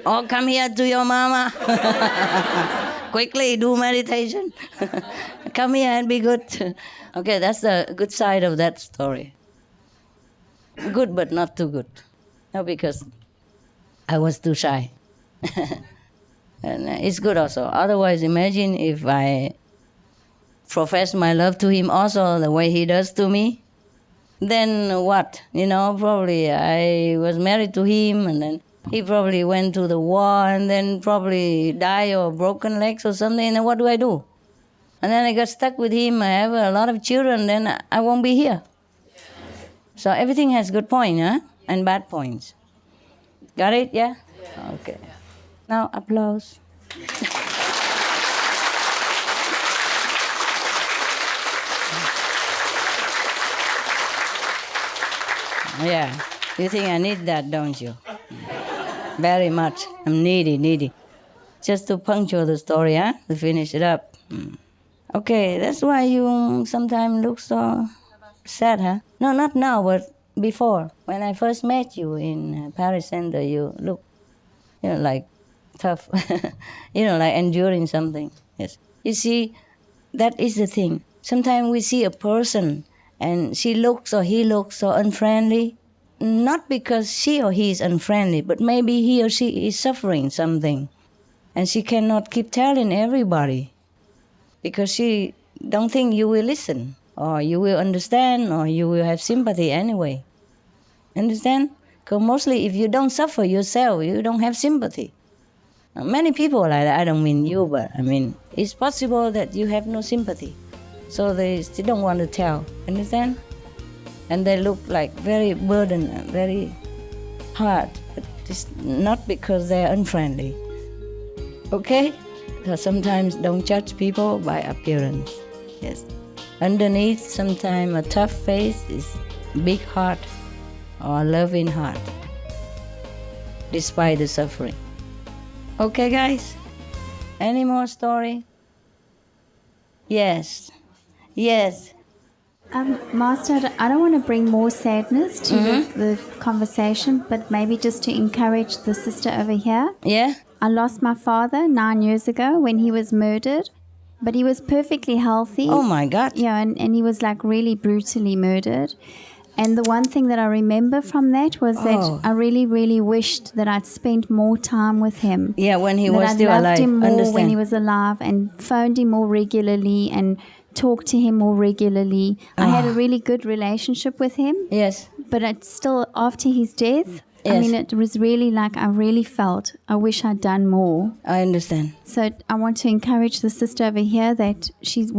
Oh, come here to your mama. Quickly, do meditation. Come here and be good. Okay, that's the good side of that story. Good, but not too good. No, because I was too shy. And it's good also. Otherwise, imagine if I profess my love to him also the way he does to me. Then what? Probably I was married to him, and then he probably went to the war and then probably died or broken legs or something. And then what do I do? And then I got stuck with him. I have a lot of children, then I won't be here. So everything has good points, and bad points. Got it? Yeah? Okay. Now applause. Yeah, you think I need that, don't you? Very much. I'm needy. Just to puncture the story, to finish it up. Okay, that's why you sometimes look so sad, huh? No, not now, but before. When I first met you in Paris Center, you look, like tough, like enduring something. Yes. You see, that is the thing. Sometimes we see a person and she looks or he looks so unfriendly, not because she or he is unfriendly, but maybe he or she is suffering something. And she cannot keep telling everybody because she don't think you will listen or you will understand or you will have sympathy anyway. Understand? Because mostly if you don't suffer yourself, you don't have sympathy. Many people like that, I don't mean you, but I mean, it's possible that you have no sympathy. So they still don't want to tell, understand? And they look like very burdened, very hard. But it's not because they're unfriendly. Okay? So sometimes don't judge people by appearance. Yes. Underneath, sometimes a tough face is big heart or loving heart, despite the suffering. Okay, guys? Any more story? Yes. Master, I don't want to bring more sadness to the conversation, but maybe just to encourage the sister over here. Yeah? I lost my father 9 years ago when he was murdered, but he was perfectly healthy. Oh my God. Yeah, and he was like really brutally murdered. And the one thing that I remember from that was that I really, really wished that I'd spent more time with him. Yeah, when he was still alive. That I'd loved him more Understand. when he was alive and phoned him more regularly and talked to him more regularly. I had a really good relationship with him. Yes. But it's still, after his death, I Yes. mean, it was really like I really felt I wish I'd done more. I understand. So I want to encourage the sister over here that she's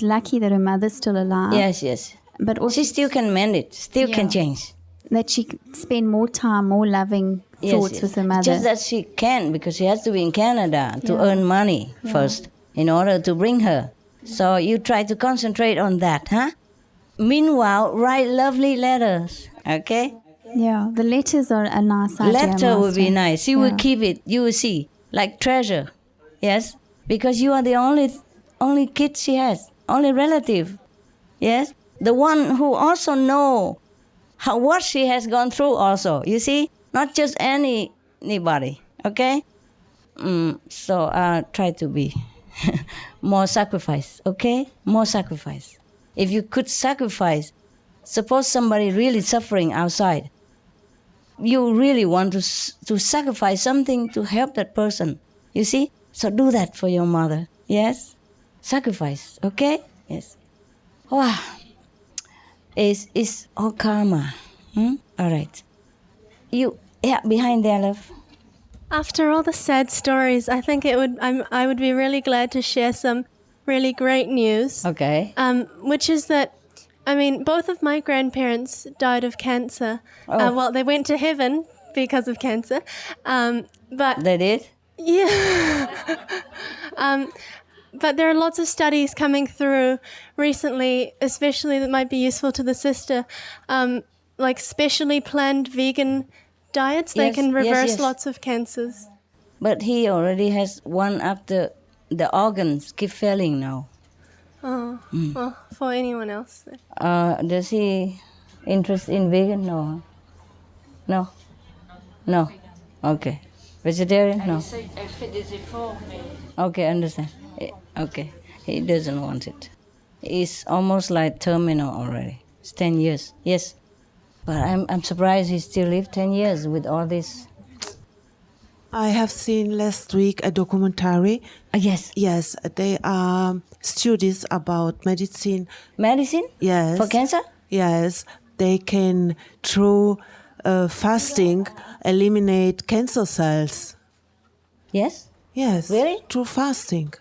lucky that her mother's still alive. Yes. But also She still can mend it, still can change. that she could spend more time, more loving thoughts with her mother. Just that she can, because she has to be in Canada to earn money first in order to bring her. So you try to concentrate on that, huh? Meanwhile, write lovely letters, okay? Yeah, the letters are a nice idea. Letter would be Master. nice. She will keep it, you will see, like treasure. Yes? Because you are the only kid she has, only relative. Yes? The one who also know what she has gone through also, you see? Not just anybody, okay? So try to be more sacrifice, okay? More sacrifice. If you could sacrifice, suppose somebody really suffering outside, you really want to sacrifice something to help that person, you see? So do that for your mother, yes? Sacrifice, okay? Yes. Wow. It's all karma. All right. Behind there, love. After all the sad stories, I think I would be really glad to share some really great news. Okay. Which is that, both of my grandparents died of cancer. Oh. Well, they went to heaven because of cancer. But They did? yeah. But there are lots of studies coming through recently, especially that might be useful to the sister, like specially planned vegan diets. They can reverse lots of cancers. But he already has one after the organs keep failing now. Oh, well, for anyone else. Does he interest in vegan? No. No. No. Okay. Vegetarian? No. Elle fait des efforts, mais... Okay, understand. Okay. He doesn't want it. It's almost like terminal already. It's 10 years. Yes. But I'm surprised he still lived 10 years with all this. I have seen last week a documentary. Yes. Yes, they are studies about medicine. Medicine? Yes. For cancer? Yes. They can, through fasting, eliminate cancer cells. Yes? Yes. Really? Through fasting.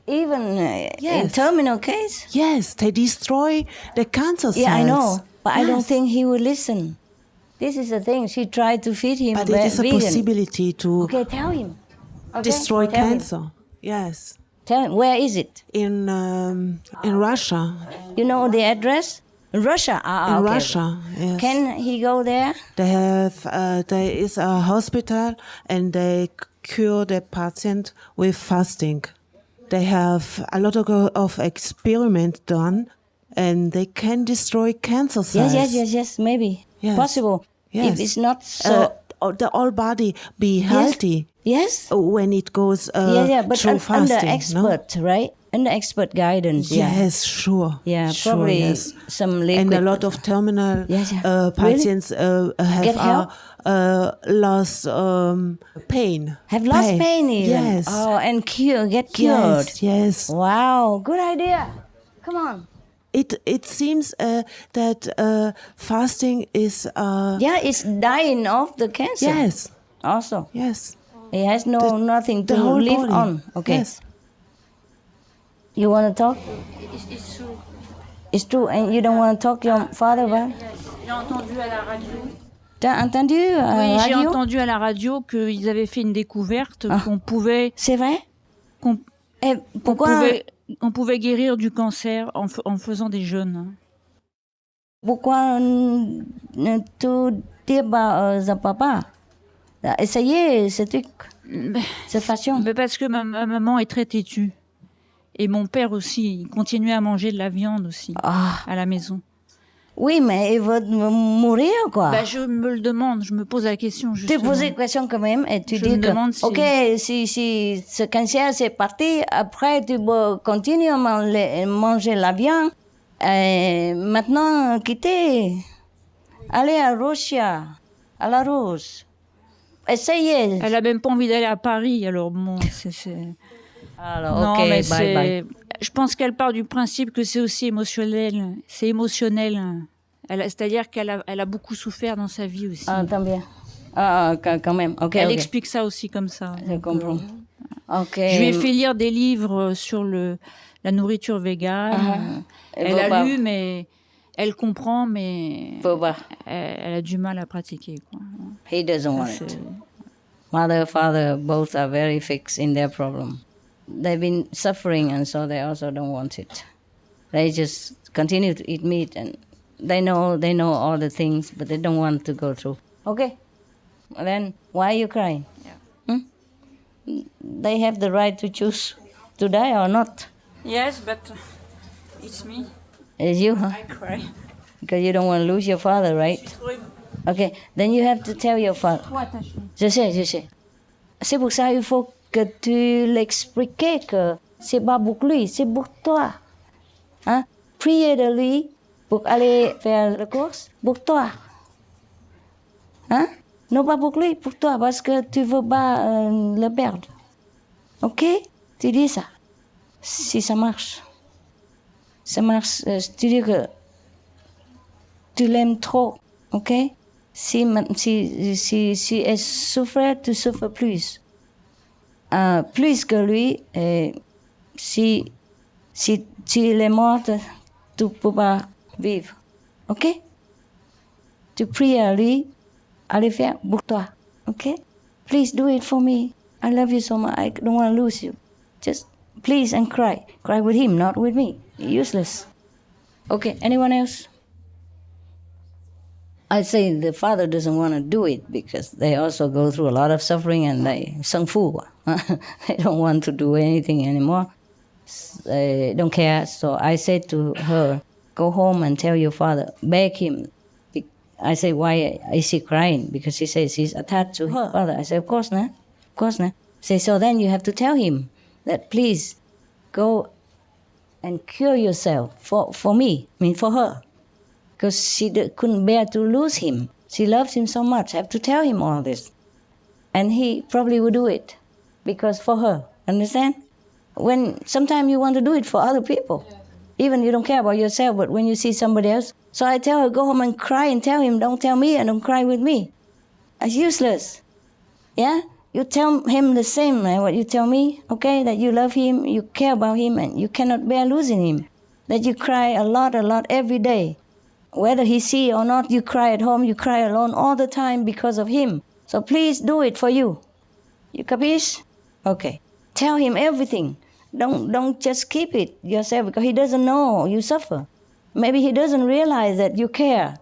Even in terminal case? Yes, they destroy the cancer cells. Yeah, I know. But I don't think he would listen. This is the thing. She tried to feed him but it is vegan. A possibility to tell him. Okay? destroy Tell cancer. Him. Yes. Tell him. Where is it? In Russia. You know the address? Russia. In Russia, yes. Can he go there? They have. There is a hospital, and they cure the patient with fasting. They have a lot of experiments done, and they can destroy cancer cells. Yes, maybe. Yes. Possible. Yes. If it's not so... the whole body be healthy. Yes. When it goes but through fasting. Under expert, right? Under expert guidance. Yes, sure. Yeah, sure, probably yes. some liquid. And a lot of terminal patients have lost pain. Have lost pain even? Yes. Oh, and get cured. Yes. Wow, good idea. Come on. It seems that fasting is... it's dying of the cancer. Yes. Also. Yes. It has nothing to whole live body. on. Okay. Yes. You want to talk? It's true. It's true, and you don't want to talk to your father about it? J'ai entendu à la radio. T'as entendu à la Oui, j'ai radio? entendu à la radio qu'ils avaient fait une découverte qu'on pouvait... C'est vrai? On pouvait guérir du cancer en faisant des jeûnes. Pourquoi ne tu dis pas à papa? Essayez ce truc, cette façon. Mais parce que ma maman est très têtue. Et mon père aussi, il continuait à manger de la viande aussi, à la maison. Oui, mais il va mourir, quoi. Je me le demande, je me pose la question, justement. Tu poses la question quand même et tu je dis me que, demande si... ok, si ce cancer c'est parti, après tu peux continuer à manger la viande. Et maintenant, quitter, aller à Russia, à la Russe. Essayez. Elle a même pas envie d'aller à Paris, alors bon, Alors, non, ok, mais bye. Je pense qu'elle part du principe que c'est aussi émotionnel. C'est émotionnel. C'est-à-dire qu'elle a beaucoup souffert dans sa vie aussi. Ah, tant bien. Ah, quand même. Ok. Elle explique ça aussi comme ça. Je comprends. Ok. Je lui ai fait lire des livres sur la nourriture végane. Elle a lu, mais elle comprend, mais elle a du mal à pratiquer, quoi. He doesn't want it. Mother, father, both are very fixed in their problem. They've been suffering, and so they also don't want it. They just continue to eat meat, and they know all the things, but they don't want to go through. Okay, then why are you crying? Yeah. They have the right to choose to die or not. Yes, but it's me. It's you, huh? I cry. Because you don't want to lose your father, right? Okay, then you have to tell your father. Je sais. C'est pour ça qu'il faut que tu l'expliques que c'est pas pour lui, c'est pour toi. Hein? Priez de lui pour aller faire la course, pour toi. Hein? Non pas pour lui, pour toi, parce que tu veux pas le perdre. Ok? Tu dis ça. Si ça marche. Ça marche, tu dis que tu l'aimes trop, ok? Si est souffert, tu souffres plus. Plus que lui, si il est mort, tu ne peux pas vivre. OK? Tu pries à lui, à le faire pour toi. OK? Please do it for me. I love you so much. I don't want to lose you. Just please and cry. Cry with him, not with me. Useless. Okay, anyone else? I say the father doesn't want to do it because they also go through a lot of suffering and they sung fu. They don't want to do anything anymore. They don't care. So I said to her, go home and tell your father, beg him. I say, why is he crying? Because he says he's attached to her father. I say, of course not. Of course not. Say, so then you have to tell him that please go and cure yourself for me, I mean for her. Because she couldn't bear to lose him. She loves him so much. I have to tell him all this. And he probably would do it because for her. Understand? When sometimes you want to do it for other people. Even you don't care about yourself, but when you see somebody else. So I tell her, go home and cry and tell him, don't tell me and don't cry with me. It's useless. Yeah? You tell him the same as what you tell me, okay? That you love him, you care about him, and you cannot bear losing him. That you cry a lot every day. Whether he see or not, you cry at home, you cry alone all the time because of him. So please do it for you. You capiche? Okay. Tell him everything. Don't just keep it yourself because he doesn't know you suffer. Maybe he doesn't realize that you care.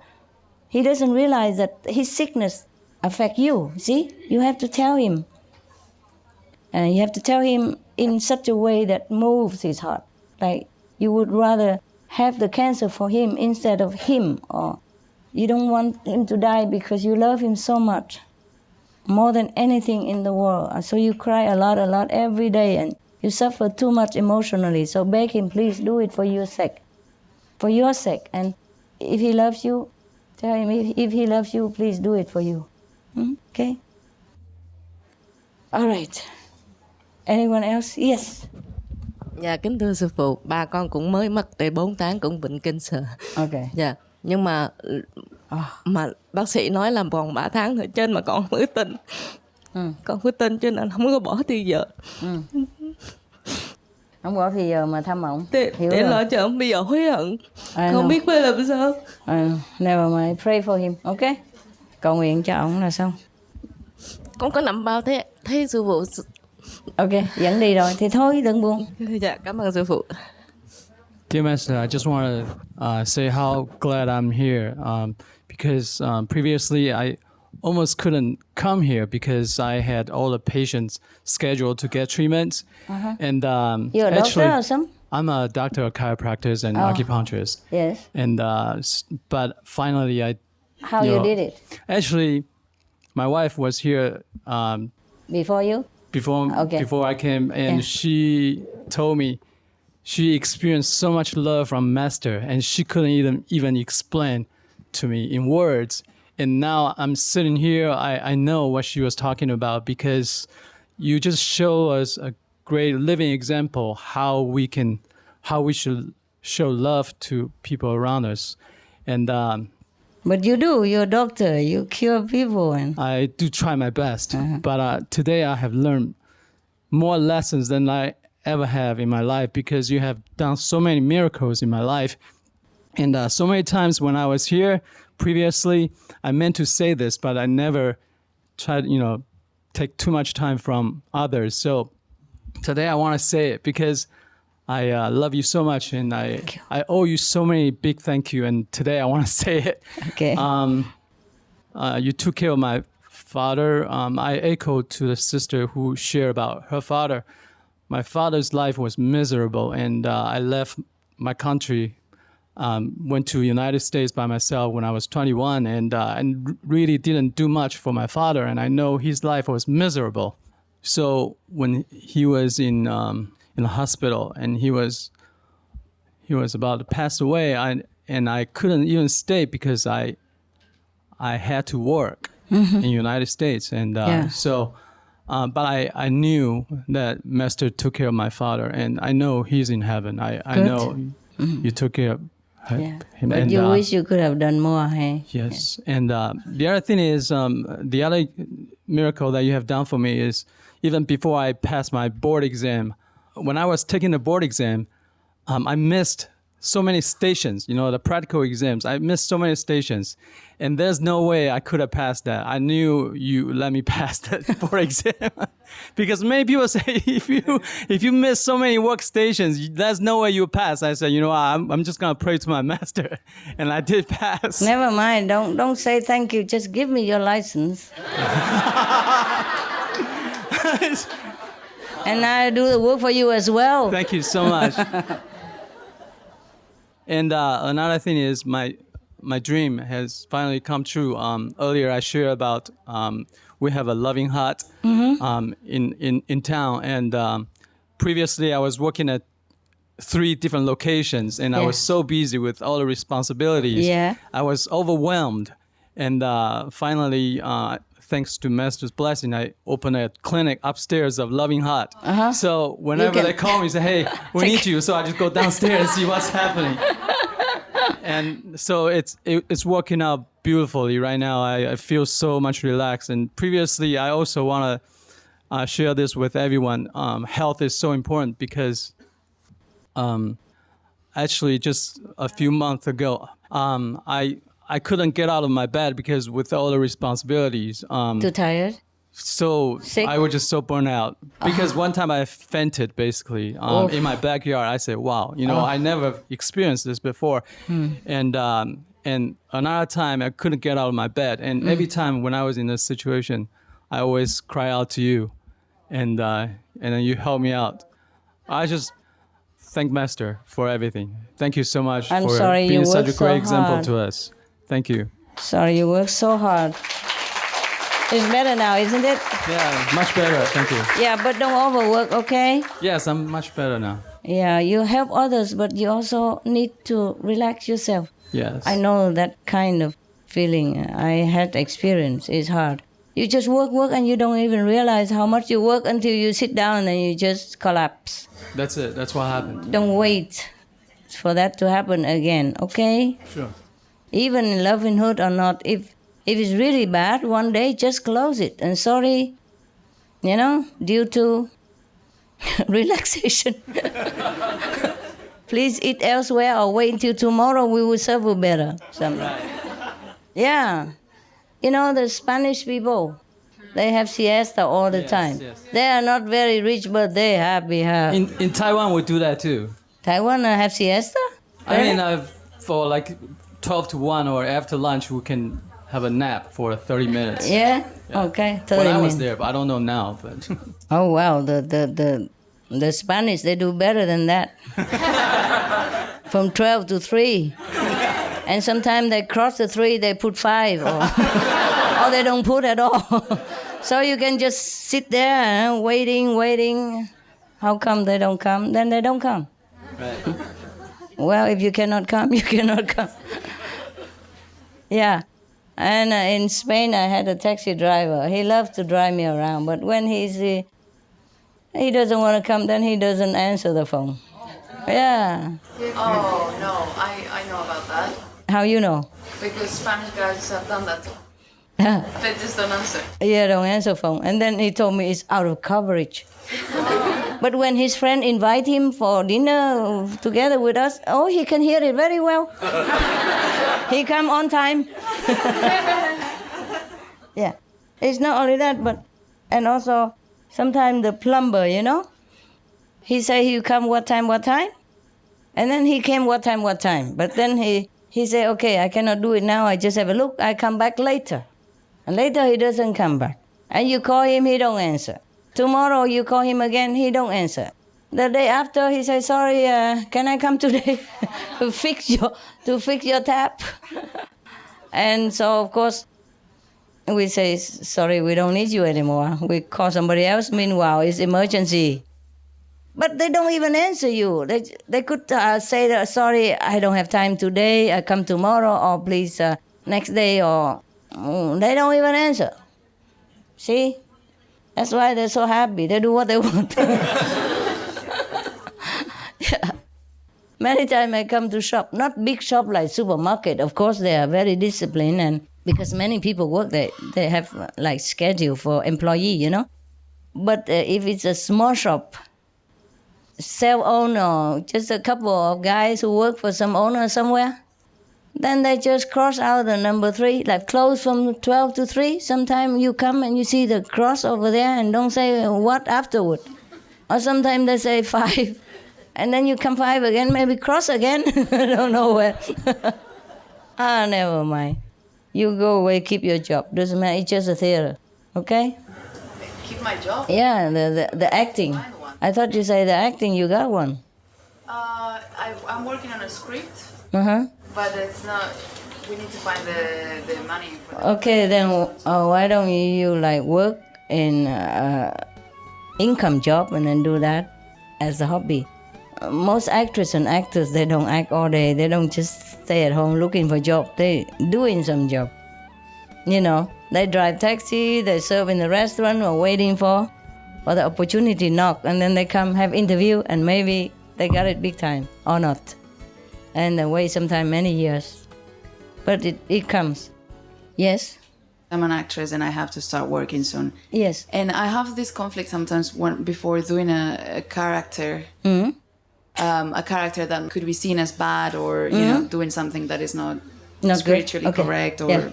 He doesn't realize that his sickness affects you. See? You have to tell him. And you have to tell him in such a way that moves his heart. Like you would rather have the cancer for him instead of him. Or you don't want him to die because you love him so much. More than anything in the world. So you cry a lot every day and you suffer too much emotionally. So beg him, please do it for your sake. For your sake. And if he loves you, tell him if he loves you, please do it for you. Okay? All right. Anyone else? Yes. Dạ kính thưa sư phụ, ba con cũng mới mất để 4 tháng cũng bệnh cancer. Okay. Dạ, nhưng mà bác sĩ nói là còn 3 tháng nữa trên mà con không có tin. Con có tin cho nên không có bỏ thì giờ. Không bỏ thì giờ mà thăm ông. Để lo cho ông bây giờ hối hận. Không biết phải làm sao. Never mind, pray for him, okay? Cầu nguyện cho ông là xong. Con có nằm bao thế sư phụ. Ok, dẫn đi rồi thì thôi đừng buồn. Dạ, cảm ơn sư phụ. Dear Master, I just want to say how glad I'm here because previously I almost couldn't come here because I had all the patients scheduled to get treatments. And you're a doctor or something? I'm a doctor of chiropractors and acupuncturist. Yes. And but finally How you did it? Actually, my wife was here before you? Before I came, and she told me she experienced so much love from Master, and she couldn't even explain to me in words. And now I'm sitting here, I know what she was talking about because you just show us a great living example how we should show love to people around us. And but you do, you're a doctor, you cure people. And I do try my best, but today I have learned more lessons than I ever have in my life because you have done so many miracles in my life. And so many times when I was here previously, I meant to say this, but I never tried, take too much time from others. So today I want to say it because I love you so much, and I owe you so many big thank you. And today I want to say it. Okay. You took care of my father. I echoed to the sister who shared about her father. My father's life was miserable, and I left my country, went to United States by myself when I was 21, and really didn't do much for my father. And I know his life was miserable. So when he was in the hospital and he was about to pass away, and I couldn't even stay because I had to work in the United States, and but I knew that Master took care of my father, and I know he's in heaven. I know you took care of Yeah. But you wish you could have done more, hey? Yes. Yeah. And the other thing is, the other miracle that you have done for me is, even before I passed my board exam, when I was taking the board exam, I missed so many stations, the practical exams. I missed so many stations, and there's no way I could have passed that. I knew you let me pass that board exam because many people say if you miss so many workstations, there's no way you pass. I said, I'm just gonna pray to my master, and I did pass. Never mind. Don't say thank you. Just give me your license. And I do the work for you as well. Thank you so much. And another thing is my dream has finally come true. Earlier I shared about we have a loving heart in town, and previously I was working at 3 different locations, and I was so busy with all the responsibilities. Yeah. I was overwhelmed, and finally, thanks to Master's blessing, I opened a clinic upstairs of Loving Heart. So whenever they call me, say, "Hey, we need you," so I just go downstairs and see what's happening. And so it's working out beautifully right now. I feel so much relaxed. And previously, I also want to share this with everyone. Health is so important because actually just a few months ago, I couldn't get out of my bed because with all the responsibilities. Too tired? So sick? I was just so burned out because one time I fainted basically in my backyard. I said, wow, I never experienced this before. And another time I couldn't get out of my bed. And every time when I was in this situation, I always cry out to you, and then you help me out. I just thank Master for everything. Thank you so much for being such a great example to us. Thank you. Sorry, you work so hard. It's better now, isn't it? Yeah, much better. Thank you. Yeah, but don't overwork, okay? Yes, I'm much better now. Yeah, you help others, but you also need to relax yourself. Yes. I know that kind of feeling. I had experience. It's hard. You just work, and you don't even realize how much you work until you sit down and you just collapse. That's it. That's what happened. Don't wait for that to happen again, okay? Sure. Even in lovinghood or not, if it's really bad, one day just close it. And sorry, due to relaxation. Please eat elsewhere or wait until tomorrow, we will serve you better. Right. Yeah. The Spanish people, they have siesta all the time. Yes. They are not very rich, but they happy. In Taiwan, we do that too. Taiwan have siesta? I mean, for like 12 to 1 or after lunch, we can have a nap for 30 minutes. Yeah? Okay, 30 minutes. When I was there, but I don't know now. But oh, wow, the Spanish, they do better than that. From 12 to 3. And sometimes they cross the 3, they put 5. Or they don't put at all. So you can just sit there waiting. How come they don't come? Then they don't come. Right. Well, if you cannot come, you cannot come. Yeah. And in Spain, I had a taxi driver. He loves to drive me around, but when he doesn't want to come, then he doesn't answer the phone. Yeah. Oh, no, I know about that. How you know? Because Spanish guys have done that. They just don't answer. Yeah, don't answer phone. And then he told me it's out of coverage. But when his friend invite him for dinner together with us, he can hear it very well. He come on time. Yeah. It's not only that, and also sometimes the plumber, he say he come what time, and then he came what time. But then he say, okay, I cannot do it now. I just have a look. I come back later. And later he doesn't come back. And you call him, he don't answer. Tomorrow you call him again, he don't answer. The day after he says, sorry, can I come today to fix your tap? And so of course we say, sorry, we don't need you anymore. We call somebody else. Meanwhile, it's emergency. But they don't even answer you. They could say, that, sorry, I don't have time today. I come tomorrow, or please next day, or they don't even answer. See? That's why they're so happy. They do what they want. Yeah. Many times I come to shop, not big shop like supermarket. Of course, they are very disciplined, and because many people work there, they have like schedule for employee, you know. But if it's a small shop, self-owner, just a couple of guys who work for some owner somewhere, then they just cross out the number 3, like close from 12 to 3. Sometimes you come and you see the cross over there and don't say what afterward. Or sometimes they say 5. And then you come 5 again, maybe cross again. I don't know where. Never mind. You go away, keep your job. Doesn't matter, it's just a theater. Okay? Keep my job? Yeah, the acting. I thought you said the acting, you got one. I'm working on a script, Uh-huh. but it's not, we need to find the money for that. Okay, then why don't you like work in income job and then do that as a hobby? Most actresses and actors, they don't act all day. They don't just stay at home looking for job. They doing some job. You know, they drive taxi, they serve in the restaurant or waiting for the opportunity knock, and then they come have interview and maybe they got it big time or not. And they wait sometimes many years. But it comes. Yes? I'm an actress and I have to start working soon. Yes. And I have this conflict sometimes before doing a character. Mm-hmm. A character that could be seen as bad or, you know, doing something that is not spiritually correct. Or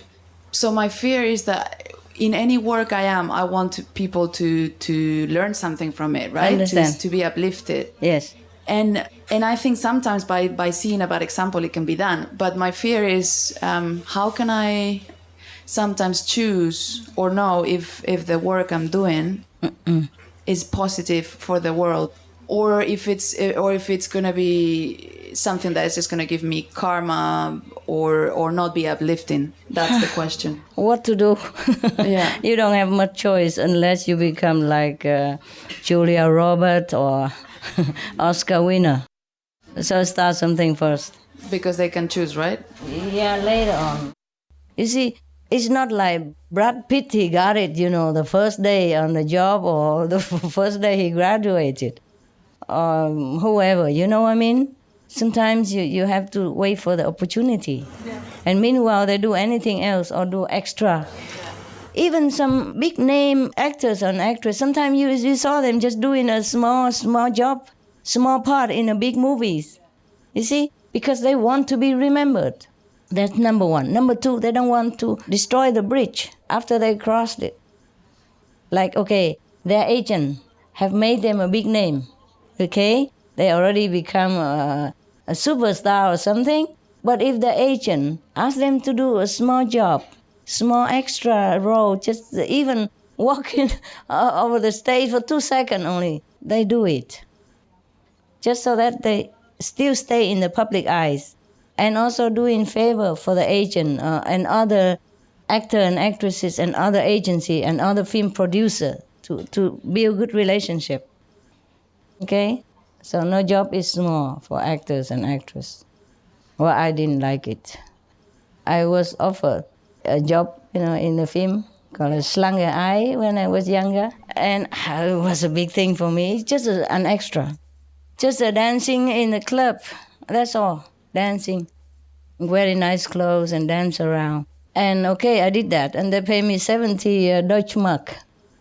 So my fear is that in any work I want people to learn something from it, right? I understand. To be uplifted. Yes. And I think sometimes by seeing a bad example, it can be done. But my fear is how can I sometimes choose or know if the work I'm doing is positive for the world, or if it's gonna be something that is just gonna give me karma or not be uplifting. That's the question. What to do? Yeah. You don't have much choice unless you become like Julia Roberts or Oscar winner. So start something first. Because they can choose, right? Yeah, later on. You see, it's not like Brad Pitt, he got it, you know, the first day on the job or the first day he graduated. Whoever, you know what I mean? Sometimes you have to wait for the opportunity. Yeah. And meanwhile, they do anything else or do extra. Yeah. Even some big name actors and actresses, sometimes you saw them just doing a small job, small part in a big movies. You see? Because they want to be remembered. That's number 1. Number 2, they don't want to destroy the bridge after they crossed it. Like, okay, their agent have made them a big name. Okay? They already become a superstar or something. But if the agent asks them to do a small job, small extra role, just even walking over the stage for 2 seconds only, they do it. Just so that they still stay in the public eyes. And also doing favor for the agent and other actor and actresses and other agency and other film producer to build a good relationship. Okay? So no job is small for actors and actresses. Well, I didn't like it. I was offered a job, you know, in the film called Schlange Eye when I was younger. And it was a big thing for me. It's just an extra. Just dancing in the club. That's all. Dancing. Wearing nice clothes and dance around. And okay, I did that. And they paid me 70 Deutschmark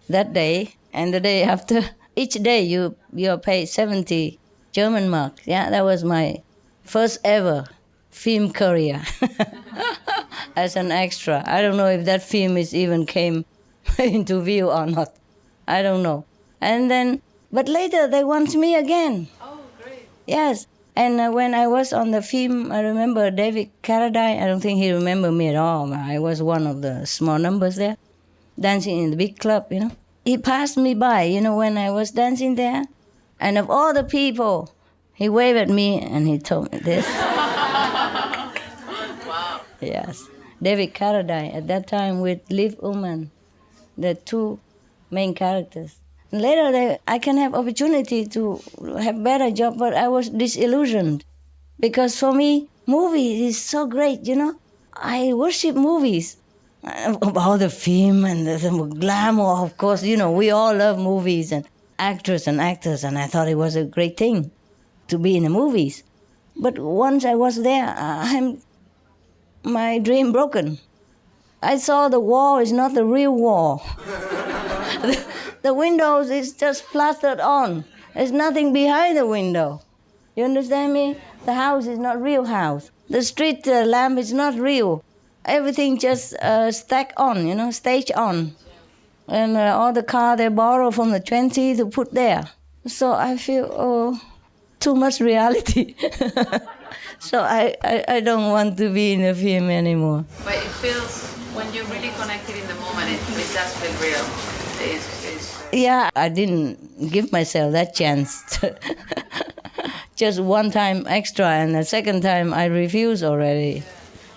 that day. And the day after, each day you're paid 70 German mark. Yeah, that was my first ever film career as an extra. I don't know if that film is even came into view or not. I don't know. And then, but later they want me again. Oh, great. Yes. And when I was on the film, I remember David Carradine. I don't think he remembered me at all. I was one of the small numbers there, dancing in the big club, you know. He passed me by, you know, when I was dancing there. And of all the people, he waved at me and he told me this. Wow. Yes. David Carradine, at that time with Liv Ullmann, the 2 main characters. Later, I can have opportunity to have better job, but I was disillusioned. Because for me, movies is so great, you know. I worship movies. All the film and the glamour, of course, you know, we all love movies and actors and actors, and I thought it was a great thing to be in the movies. But once I was there, my dream broken. I saw the wall is not the real wall. The windows is just plastered on. There's nothing behind the window. You understand me? The house is not real house. The street lamp is not real. Everything just stack on, stage on. And all the car they borrow from the 20 to put there. So I feel, too much reality. So I don't want to be in the film anymore. But it feels, when you're really connected in the moment, it does feel real. Yeah, I didn't give myself that chance. Just one time extra, and the second time I refuse already.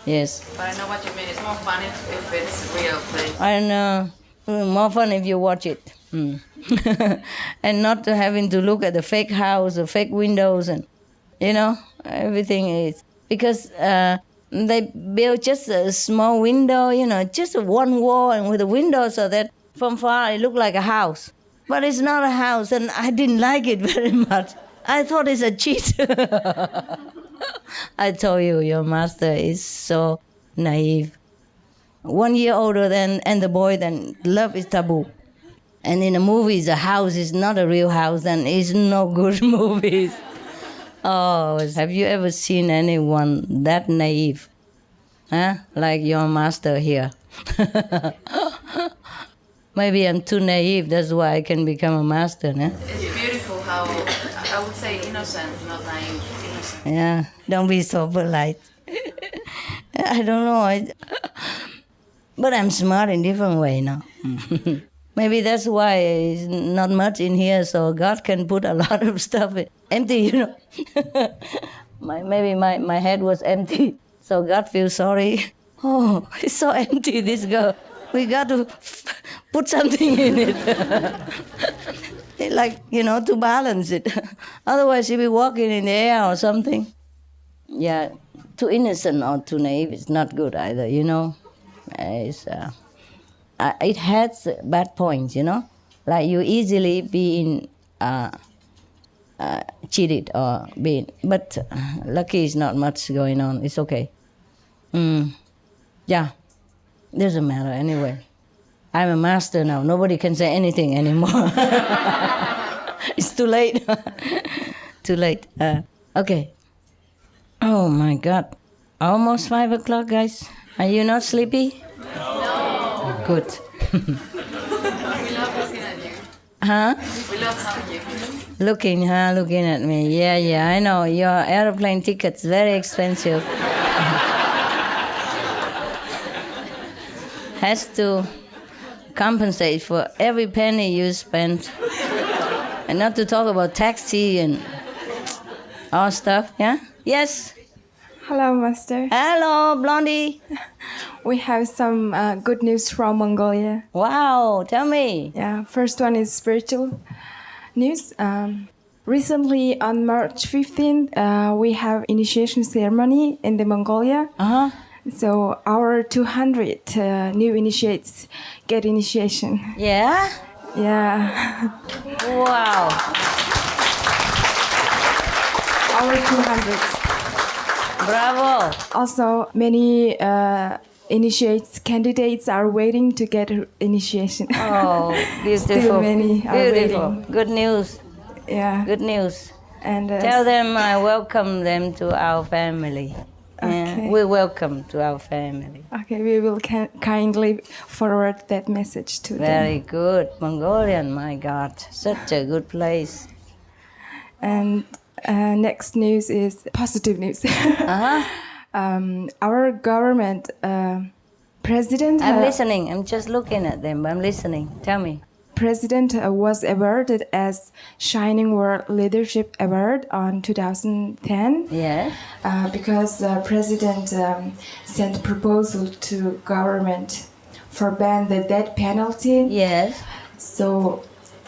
Yes. But I know what you mean. It's more fun if it's real, please. I know. More fun if you watch it. And not having to look at the fake house, the fake windows, and, everything is. Because they built just a small window, just one wall and with a window so that from far it looked like a house. But it's not a house, and I didn't like it very much. I thought it's a cheat. I told you, your master is so naive. 1 year older than the boy, then love is taboo. And in the movies, the house is not a real house, and it's no good movies. Oh, have you ever seen anyone that naive? Huh? Like your master here. Maybe I'm too naive, that's why I can become a master, no? It's beautiful how, I would say innocent, not naive, innocent. Yeah, don't be so polite. I don't know, but I'm smart in different way now. Maybe that's why it's not much in here, so God can put a lot of stuff empty, Maybe my head was empty, so God feels sorry. Oh, it's so empty, this girl. We got to put something in it. To balance it. Otherwise, she'll be walking in the air or something. Yeah, too innocent or too naive is not good either, it has bad points, Like you easily being cheated or being... But lucky is not much going on. It's okay. Yeah. Doesn't matter anyway. I'm a master now. Nobody can say anything anymore. It's too late. Too late. Okay. Oh my God. Almost 5 o'clock, guys. Are you not sleepy? No. Good. We love looking at you. Huh? We love having you. Looking at me. Yeah, I know. Your airplane ticket's very expensive. Has to compensate for every penny you spent. And not to talk about taxi and all stuff, yeah? Yes? Hello, Master. Hello, Blondie. We have some good news from Mongolia. Wow, tell me. Yeah, first one is spiritual news. Recently, on March 15th, we have initiation ceremony in the Mongolia. Uh-huh. So our 200 new initiates get initiation. Yeah? Yeah. Wow. Our 200. Bravo. Also, many initiates candidates are waiting to get initiation. Oh, beautiful. Still many are beautiful. waiting. Good news. Yeah. Good news. And tell them I welcome them to our family. Okay. We welcome to our family. Okay, we will kindly forward that message to them. Very good. Mongolian, my God. Such a good place. And next news is positive news. Uh-huh. Our government president... I'm listening. I'm just looking at them. I'm listening. Tell me. President was awarded as Shining World Leadership Award on 2010. Yes. Because the president sent a proposal to government for ban the death penalty. Yes. So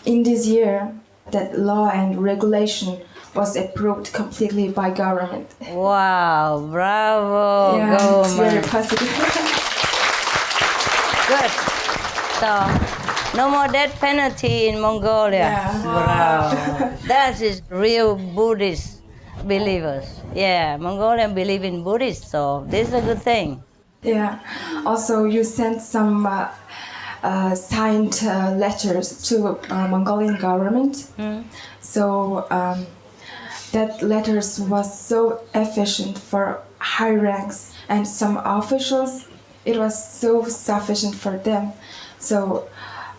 in this year, that law and regulation was approved completely by government. Wow, bravo. Yeah, go, it's man. very positive. Good. So, no more death penalty in Mongolia. Yeah. Wow. That is real Buddhist believers. Yeah, Mongolian believe in Buddhist, so this is a good thing. Yeah. Also, you sent some signed letters to Mongolian government. So that letters was so efficient for high ranks and some officials. It was so sufficient for them. So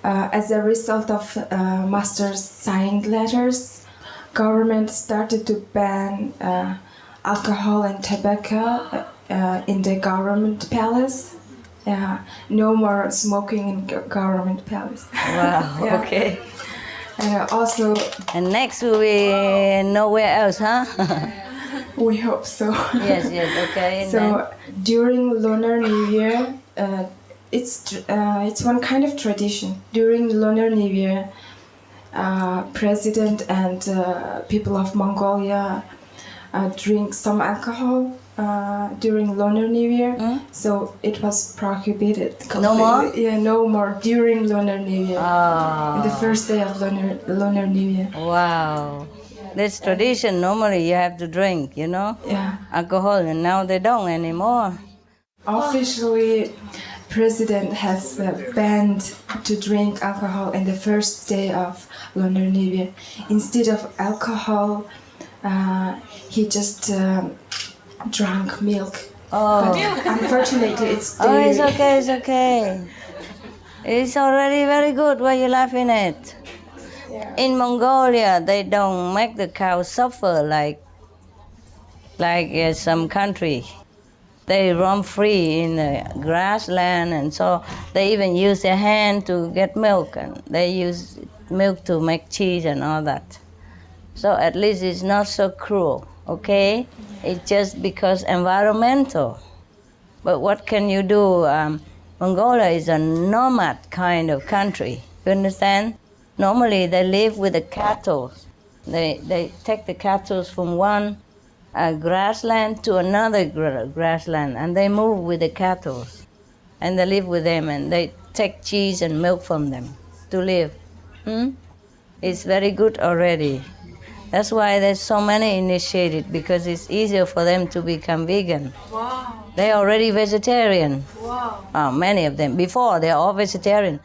as a result of master's signed letters, government started to ban alcohol and tobacco in the government palace. No more smoking in government palace. Wow, Yeah. okay. And also... And next will be nowhere else, huh? We hope so. Yes, okay. And so then? During Lunar New Year, it's one kind of tradition. During Lunar New Year, president and people of Mongolia drink some alcohol during Lunar New Year. So it was prohibited completely. No more? Yeah, no more during Lunar New Year. Oh. The first day of Lunar New Year. Wow. This tradition, normally you have to drink, Yeah. alcohol, and now they don't anymore. Officially, president has banned to drink alcohol in the first day of Lunar New Year. Instead of alcohol, he just drank milk. Oh. But unfortunately, it's Oh, dairy. it's okay. It's already very good. Why are you laughing at? In Mongolia, they don't make the cow suffer like some country. They roam free in the grassland, and so they even use their hand to get milk, and they use milk to make cheese and all that. So at least it's not so cruel, okay? It's just because environmental. But what can you do? Mongolia is a nomad kind of country, you understand? Normally they live with the cattle. They take the cattle from one grassland to another grassland, and they move with the cattle, and they live with them, and they take cheese and milk from them to live. It's very good already. That's why there's so many initiated, because it's easier for them to become vegan. Wow. They're already vegetarian. Wow. Many of them. Before, they're all vegetarian.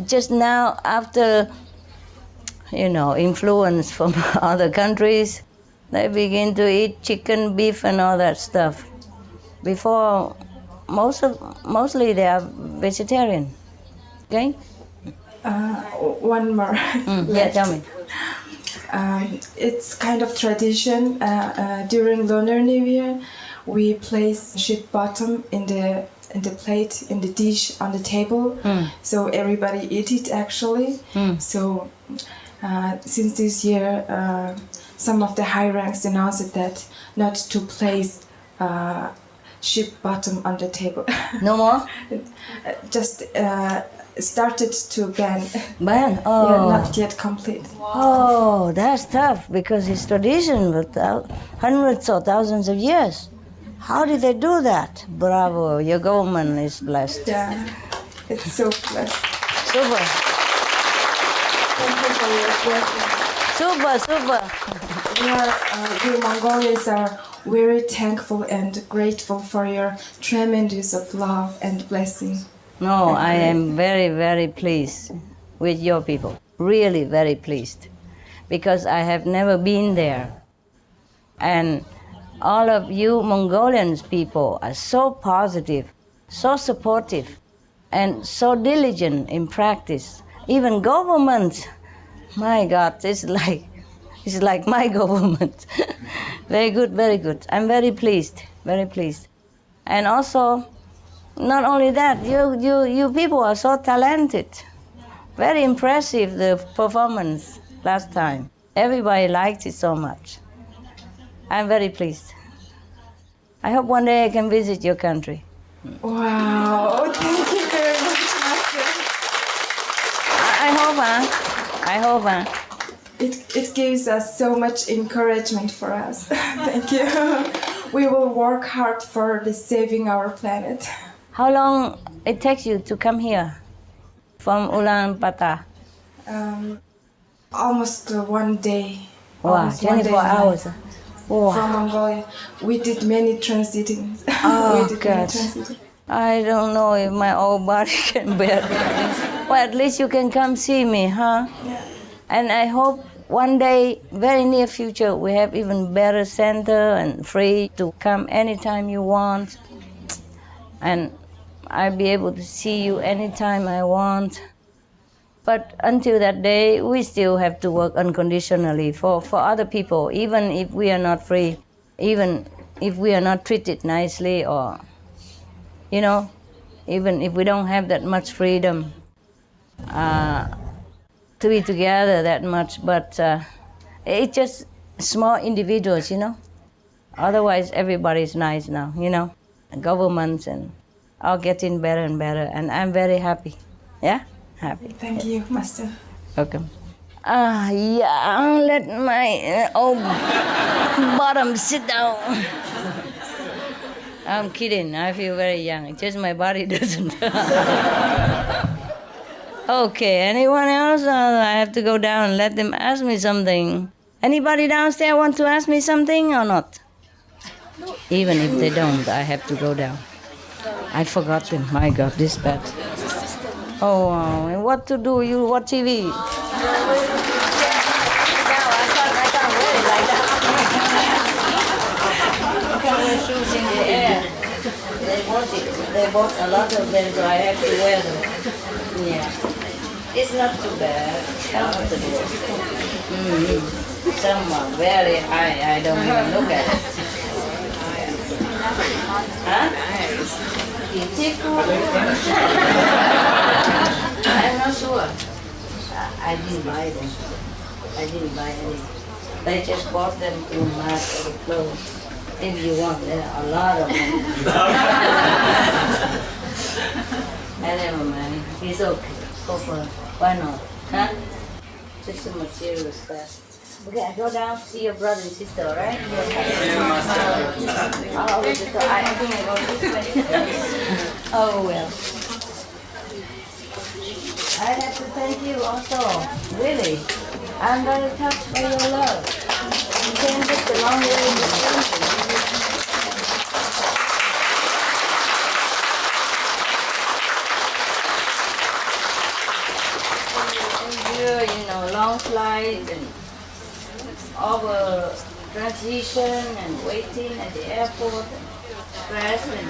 Just now, after influence from other countries, they begin to eat chicken, beef, and all that stuff. Before, mostly they are vegetarian. Okay? One more. Yeah, tell me. It's kind of tradition. During Lunar New Year, we place sheep bottom in the plate, in the dish, on the table. So everybody eat it actually. So since this year, some of the high ranks announced that not to place sheep bottom on the table. No more? Just started to ban. Ban? Oh. Yeah, not yet complete. Oh, that's tough, because it's tradition with hundreds or thousands of years. How did they do that? Bravo, your government is blessed. Yeah, it's so blessed. Super. Thank you for your question. Super. You Mongolians are very thankful and grateful for your tremendous of love and blessing. No, I am very, very pleased with your people. Really very pleased. Because I have never been there. And all of you Mongolians people are so positive, so supportive, and so diligent in practice. Even government, my God, it's like my government. Very good, very good. I'm very pleased, very pleased. And also, not only that, you people are so talented. Very impressive, the performance last time. Everybody liked it so much. I'm very pleased. I hope one day I can visit your country. Wow, thank you very much, Master. I hope. It gives us so much encouragement for us. Thank you. We will work hard for saving our planet. How long it takes you to come here from Ulaanbaatar? Almost 1 day. Wow, Almost 1 day 24 and night. hours. from Mongolia. We did many transiting. Oh, God. I don't know if my old body can bear it. Well, at least you can come see me, huh? Yeah. And I hope one day, very near future, we have even better center and free to come anytime you want. And I'll be able to see you anytime I want. But until that day, we still have to work unconditionally for other people, even if we are not free, even if we are not treated nicely, or, you know, even if we don't have that much freedom to be together that much. But it's just small individuals, you know. Otherwise, everybody's nice now, you know. Governments and all getting better and better, and I'm very happy. Yeah? Happy. Thank you, Master. Welcome. Yeah, I'll let my old bottom sit down. I'm kidding. I feel very young. It's just my body doesn't. Okay, anyone else? I have to go down and let them ask me something. Anybody downstairs want to ask me something or not? Even if they don't, I have to go down. I forgot them. My God, this bad. Oh, and what to do? You watch TV? No, I can't wear it like that. I can't wear shoes in the air. They bought a lot of them, so I have to wear them. Yeah. It's not too bad. Comfortable. Some are very high. I don't even look at it. Huh? Beautiful. I'm not sure. I didn't buy them. I didn't buy any. They just bought them to match the clothes. If you want, there are a lot of them. Never mind. It's okay. Go for it. Why not? Huh? Just some material stuff. Okay, I go down to see your brother and sister, all right? I think I go this way. Oh, well. I have to thank you also. Really. I'm very touched by your love. You came just a long way in this country. Long flights and over transition and waiting at the airport and stress and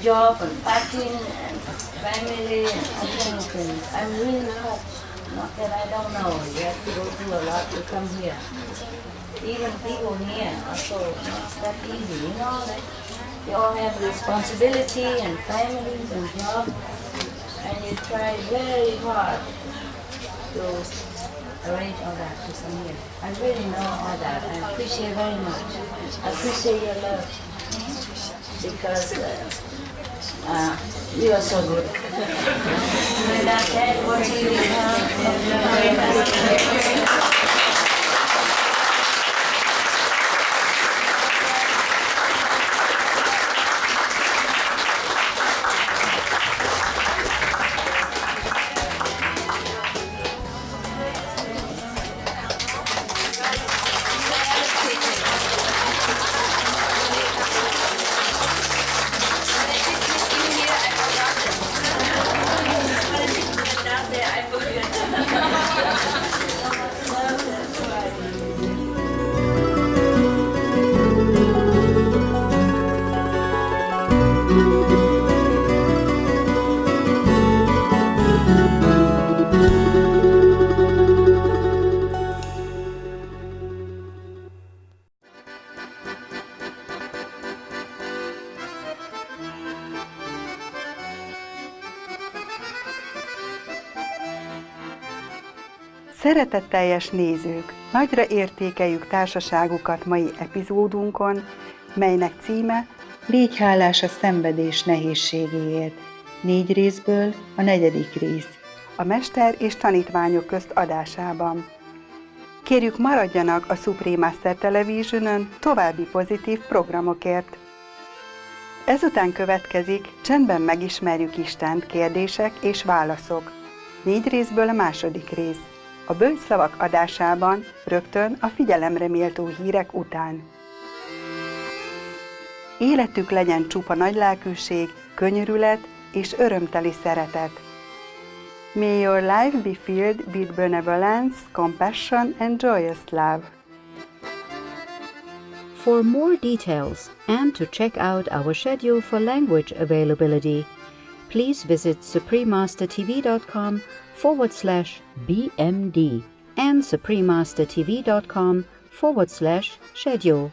job and packing and family and all kinds of things. I'm really touched. Not that I don't know. You have to go through a lot to come here. Even people here are so not that easy, you know. Like they all have responsibility and families and jobs, and you try very hard to arrange all that to come here. I really know all that. I appreciate very much. I appreciate your love because you are so good. Szeretetteljes nézők! Nagyra értékeljük társaságukat mai epizódunkon, melynek címe Légy hálás a szenvedés nehézségéért. 4 részből a 4. rész. A mester és tanítványok közt adásában. Kérjük, maradjanak a Supreme Master Television-ön további pozitív programokért. Ezután következik Csendben megismerjük Istent, kérdések és válaszok. 4 részből a 2. rész. a bölcsszavak adásában rögtön a figyelemre méltó hírek után. Életük legyen csupa nagylelkűség, könyörület és örömteli szeretet. May your life be filled with benevolence, compassion and joyous love. For more details and to check out our schedule for language availability, please visit suprememastertv.com/BMD and suprememastertv.com/schedule.